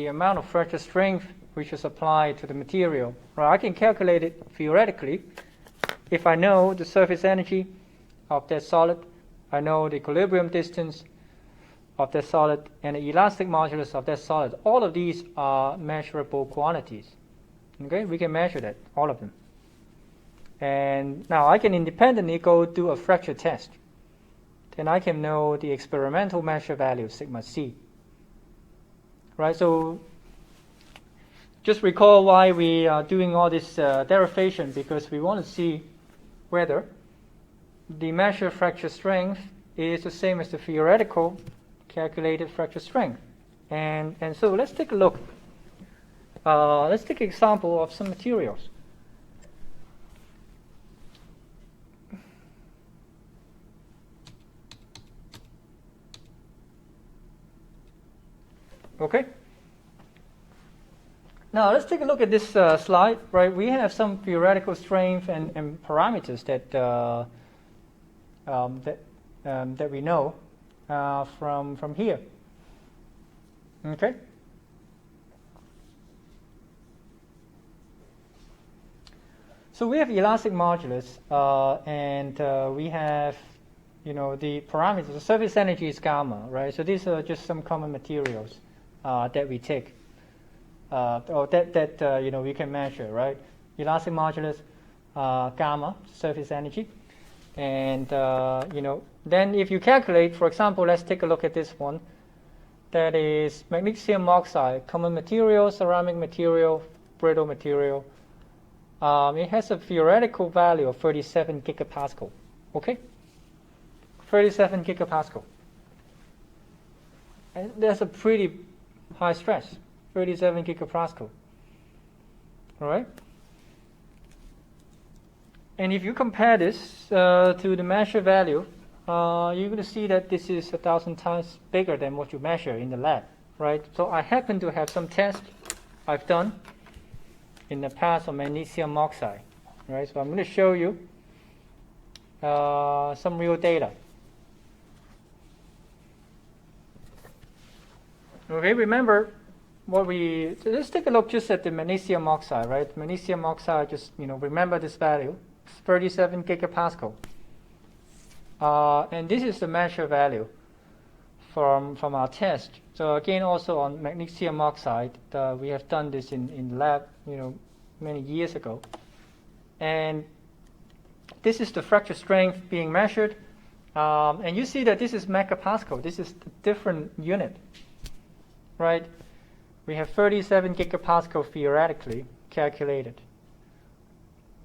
amount of fracture strength which is applied to the material. Right? I can calculate it theoretically if I know the surface energy of that solid, I know the equilibrium distance of that solid, and the elastic modulus of that solid. All of these are measurable quantities. Okay, we can measure that, all of them. And now I can independently go do a fracture test. Then I can know the experimental measure value, sigma c. Right, so just recall why we are doing all this derivation, because we want to see whether the measured fracture strength is the same as the theoretical calculated fracture strength. And so let's take a look. Let's take an example of some materials. Okay. Now let's take a look at this slide. Right, we have some theoretical strength and parameters that we know from here. Okay. So we have elastic modulus, and we have, the parameters. The surface energy is gamma, right? So these are just some common materials that we take, or that we can measure, right? Elastic modulus, gamma, surface energy, and then if you calculate, for example, let's take a look at this one. That is magnesium oxide, common material, ceramic material, brittle material. It has a theoretical value of 37 gigapascal. Okay, 37 gigapascal. And that's a pretty high stress, 37 gigapascal. All right. And if you compare this to the measure value, you're going to see that this is 1,000 times bigger than what you measure in the lab, right? So I happen to have some tests I've done in the past on magnesium oxide, right? So I'm going to show you some real data. Okay, remember let's take a look just at the magnesium oxide, right? Magnesium oxide, just, remember this value, it's 37 gigapascal. And this is the measure value from our test. So again, also on magnesium oxide, we have done this in the lab, many years ago. And this is the fracture strength being measured. And you see that this is megapascal. This is a different unit, right? We have 37 gigapascal theoretically calculated.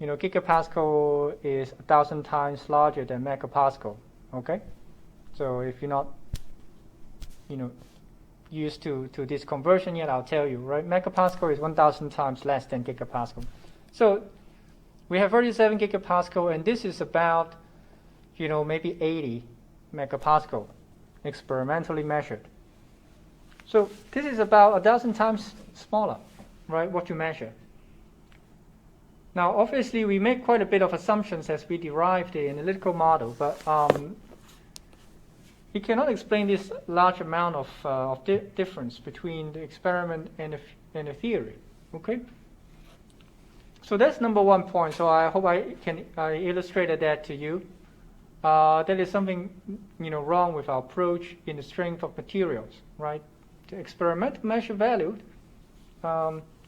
Gigapascal is 1,000 times larger than megapascal. Okay, so if you're not, used to this conversion yet, I'll tell you, right? Megapascal is 1,000 times less than gigapascal. So we have 37 gigapascal, and this is about, maybe 80 megapascal experimentally measured. So this is about 1,000 times smaller, right? What you measure. Now, obviously, we make quite a bit of assumptions as we derive the analytical model, but he cannot explain this large amount of difference between the experiment and the theory. Okay. So that's number 1 point. So I hope I illustrated that to you. There is something wrong with our approach in the strength of materials, right? The experimental measure value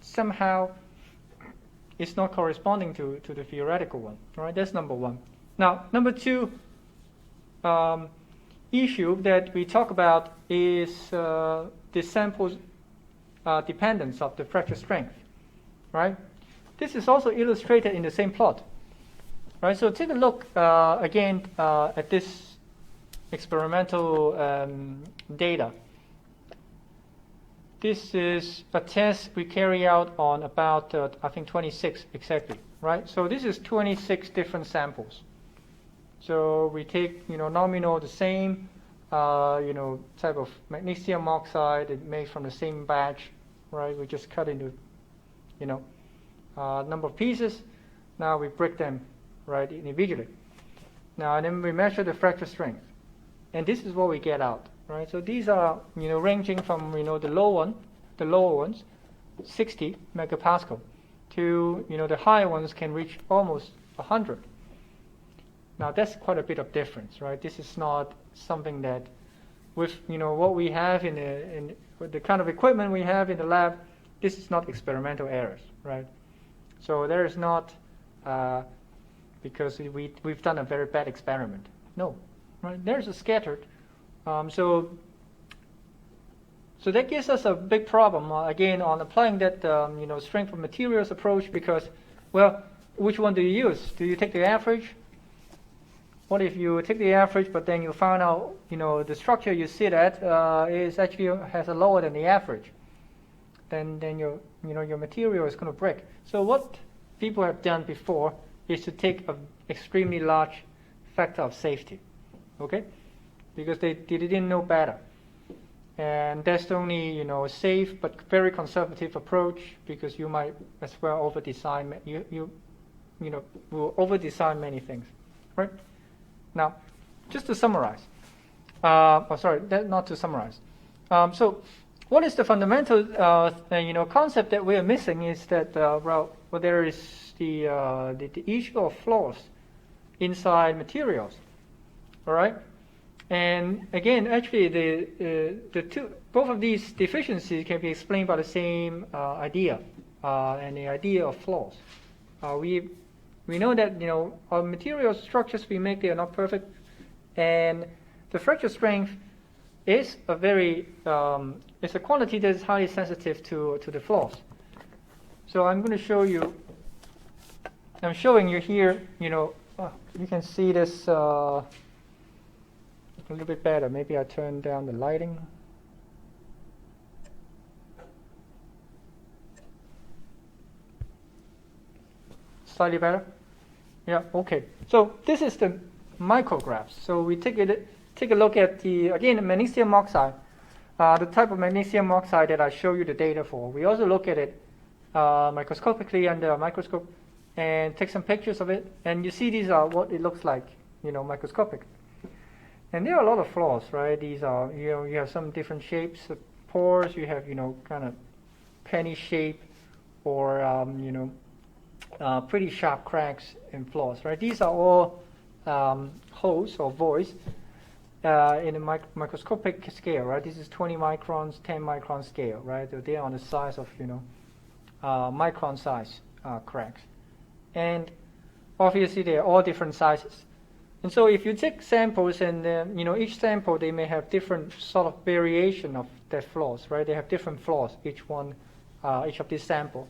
somehow is not corresponding to the theoretical one, right? That's number 1. Now, number 2 issue that we talk about is the sample dependence of the fracture strength, right? This is also illustrated in the same plot, right? So take a look again at this experimental data. This is a test we carry out on about, I think, 26 exactly, right? So this is 26 different samples. So we take, nominal the same, type of magnesium oxide made from the same batch, right? We just cut into, number of pieces. Now we break them, right, individually. Now and then we measure the fracture strength, and this is what we get out, right? So these are, ranging from, the lower ones, 60 megapascal, to, the higher ones can reach almost 100. Now that's quite a bit of difference, right? This is not something that, with what we have in with the kind of equipment we have in the lab, this is not experimental errors, right? So there is not because we've done a very bad experiment. No, right? There's a scattered. So that gives us a big problem again on applying that strength of materials approach, because, well, which one do you use? Do you take the average? What if you take the average, but then you found out, the structure you sit at is actually has a lower than the average? Then your material is going to break. So what people have done before is to take an extremely large factor of safety, okay? Because they didn't know better, and that's the only safe but very conservative approach, because you might as well over design. You will over design many things, right? Now, just to summarize, not to summarize. So, what is the fundamental, concept that we are missing is that, there is the issue of flaws inside materials, all right? And again, actually, both of these deficiencies can be explained by the same idea, and the idea of flaws. We know that our material structures we make, they are not perfect, and the fracture strength is a very it's a quantity that is highly sensitive to the flaws. So I'm going to show you. I'm showing you here. You can see this a little bit better. Maybe I turn down the lighting. Slightly better? Yeah, okay. So this is the micrographs. So we take a look at the magnesium oxide, the type of magnesium oxide that I show you the data for. We also look at it microscopically under a microscope and take some pictures of it. And you see these are what it looks like, microscopic. And there are a lot of flaws, right? These are, you have some different shapes of pores. You have, kind of penny shape or, pretty sharp cracks and flaws, right? These are all holes or voids in a microscopic scale, right? This is 20 microns, 10 micron scale, right? They're on the size of, micron size cracks. And obviously they're all different sizes. And so if you take samples and, each sample, they may have different sort of variation of their flaws, right? They have different flaws, each of these samples.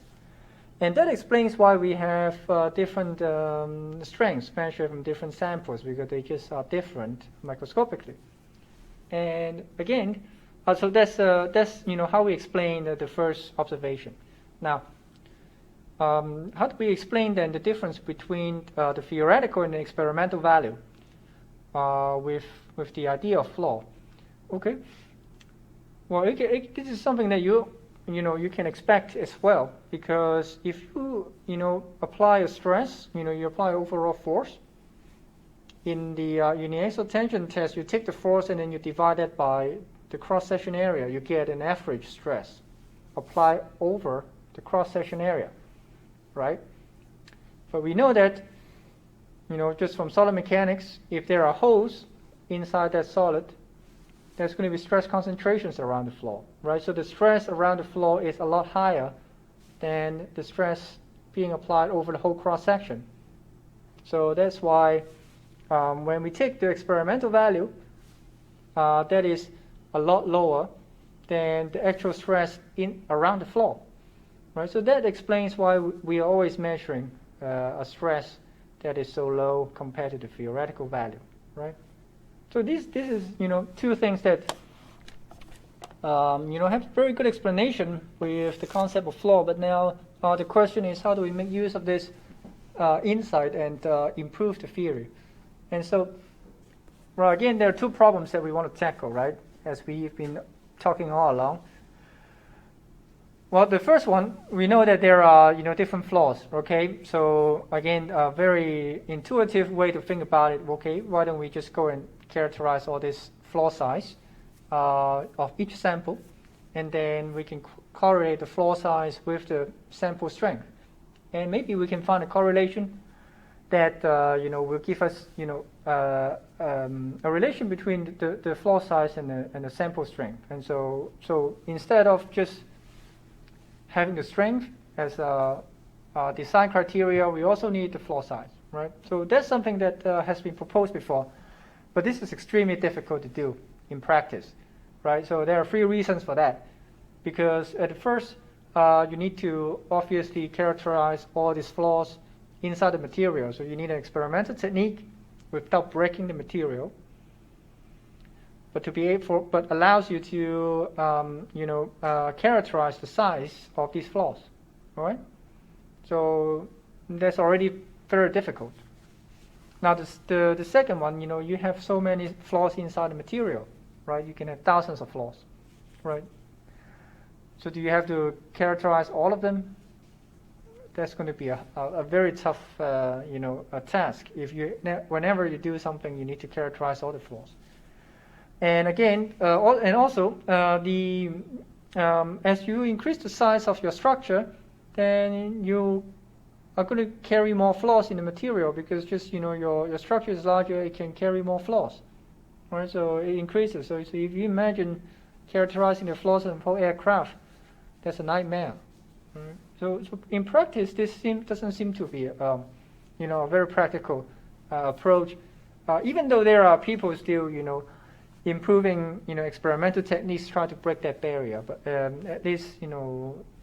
And that explains why we have different strengths measured from different samples, because they just are different microscopically. And again, so that's how we explain the first observation. Now, how do we explain then the difference between the theoretical and the experimental value with the idea of flaw? Okay. Well, this is something that you can expect as well, because if you apply a stress, you apply overall force, in the uniaxial tension test, you take the force and then you divide it by the cross-section area. You get an average stress applied over the cross-section area, right? But we know that, just from solid mechanics, if there are holes inside that solid, there's going to be stress concentrations around the floor, right? So the stress around the floor is a lot higher than the stress being applied over the whole cross-section. So that's why when we take the experimental value, that is a lot lower than the actual stress around the floor, right? So that explains why we are always measuring a stress that is so low compared to the theoretical value, right? So this is two things that have very good explanation with the concept of flow. But now the question is, how do we make use of this insight and improve the theory? And so, well, again, there are two problems that we want to tackle, right? As we've been talking all along. Well, the first one, we know that there are different flaws. Okay, so again, a very intuitive way to think about it. Okay, why don't we just go and characterize all this flaw size of each sample, and then we can correlate the flaw size with the sample strength, and maybe we can find a correlation that will give us a relation between the flaw size and the sample strength. And so instead of just having the strength as a design criteria, we also need the flaw size, right? So that's something that has been proposed before, but this is extremely difficult to do in practice, right? So there are 3 reasons for that. Because at first, you need to obviously characterize all these flaws inside the material. So you need an experimental technique without breaking the material, but allows you to characterize the size of these flaws. All right. So that's already very difficult. Now the second one, you have so many flaws inside the material, right? You can have thousands of flaws, right? So do you have to characterize all of them? That's going to be a very tough, a task. Whenever you do something, you need to characterize all the flaws. And again, as you increase the size of your structure, then you are going to carry more flaws in the material because just your structure is larger, it can carry more flaws, right? So it increases. So if you imagine characterizing the flaws of the whole aircraft, that's a nightmare. Right? So in practice, this doesn't seem to be a very practical approach. Even though there are people still improving experimental techniques trying to break that barrier, but at least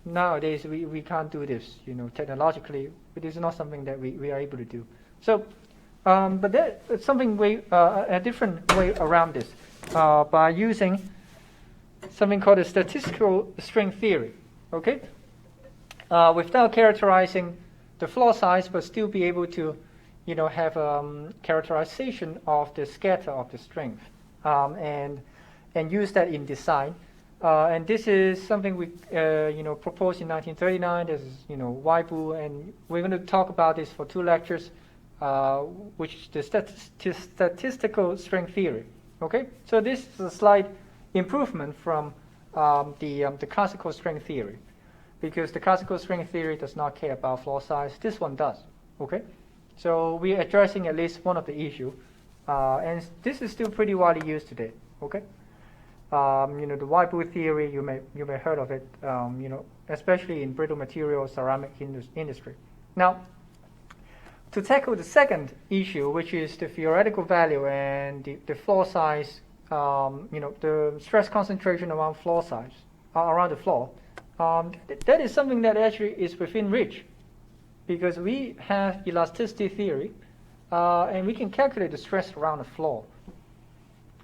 nowadays we can't do this technologically. It is not something that we are able to do. So, but there's something a different way around this by using something called a statistical string theory. Okay, without characterizing the flaw size, but still be able to have characterization of the scatter of the strength, and use that in design. And this is something we proposed in 1939. This is Weibu, and we're going to talk about this for 2 lectures, which is the statistical string theory. Okay, so this is a slight improvement from the classical string theory, because the classical string theory does not care about flaw size. This one does. Okay, so we're addressing at least one of the issue, and this is still pretty widely used today. Okay, the Weibu theory, you may heard of it, especially in brittle material ceramic industry. Now, to tackle the second issue, which is the theoretical value and the flaw size, the stress concentration around flaw size, around the flaw, that is something that actually is within reach, because we have elasticity theory, and we can calculate the stress around a flaw,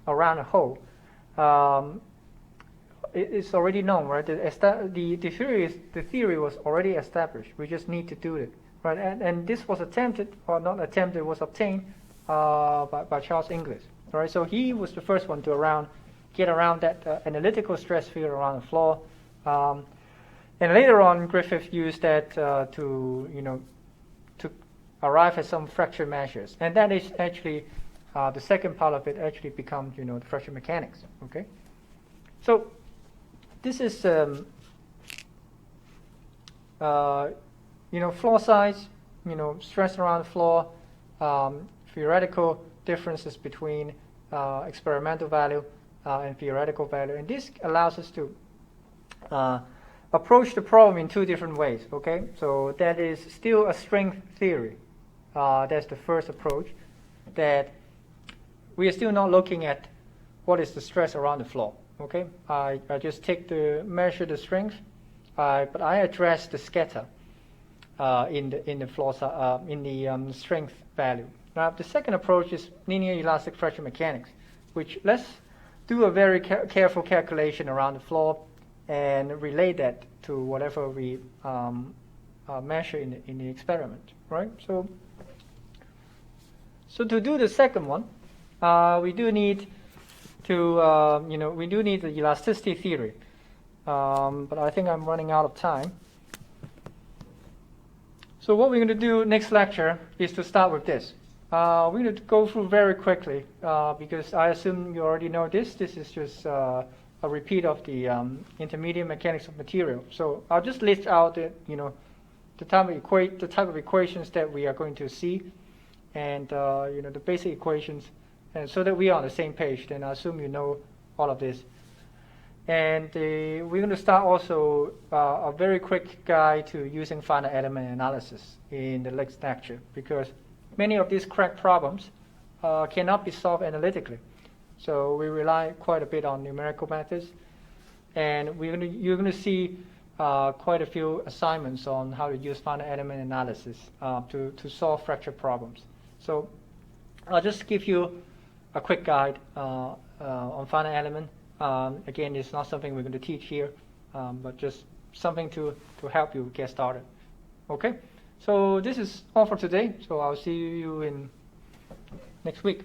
around a hole. It's already known, right? The theory was already established. We just need to do it, right? And this was attempted, or not attempted, was obtained by Charles Inglis. All right, so he was the first one to get around that analytical stress field around the flaw, and later on Griffith used that to arrive at some fracture measures, and that is actually the second part of it actually becomes, the fracture mechanics. Okay, so this is floor size, stress around the floor, theoretical differences between experimental value and theoretical value, and this allows us to approach the problem in two different ways. Okay, so that is still a strength theory. That's the first approach. That we are still not looking at what is the stress around the floor. Okay, I just measure the strength, but I address the scatter in the floor in the strength value. Now the second approach is linear elastic fracture mechanics, which let's do a very careful calculation around the floor and relate that to whatever we measure in the experiment, right? So to do the second one, we do need to we do need the elasticity theory, but I think I'm running out of time. So what we're going to do next lecture is to start with this. We're going to go through very quickly because I assume you already know this. This is just a repeat of the intermediate mechanics of material. So I'll just list out the type of equations that we are going to see, and the basic equations, and so that we are on the same page. Then I assume you know all of this. And we're going to start also a very quick guide to using finite element analysis in the next lecture, because many of these crack problems cannot be solved analytically. So we rely quite a bit on numerical methods, and you're going to see quite a few assignments on how to use finite element analysis to solve fracture problems. So I'll just give you a quick guide on finite element. Again, it's not something we're going to teach here, but just something to help you get started. Okay, so this is all for today. So I'll see you in next week.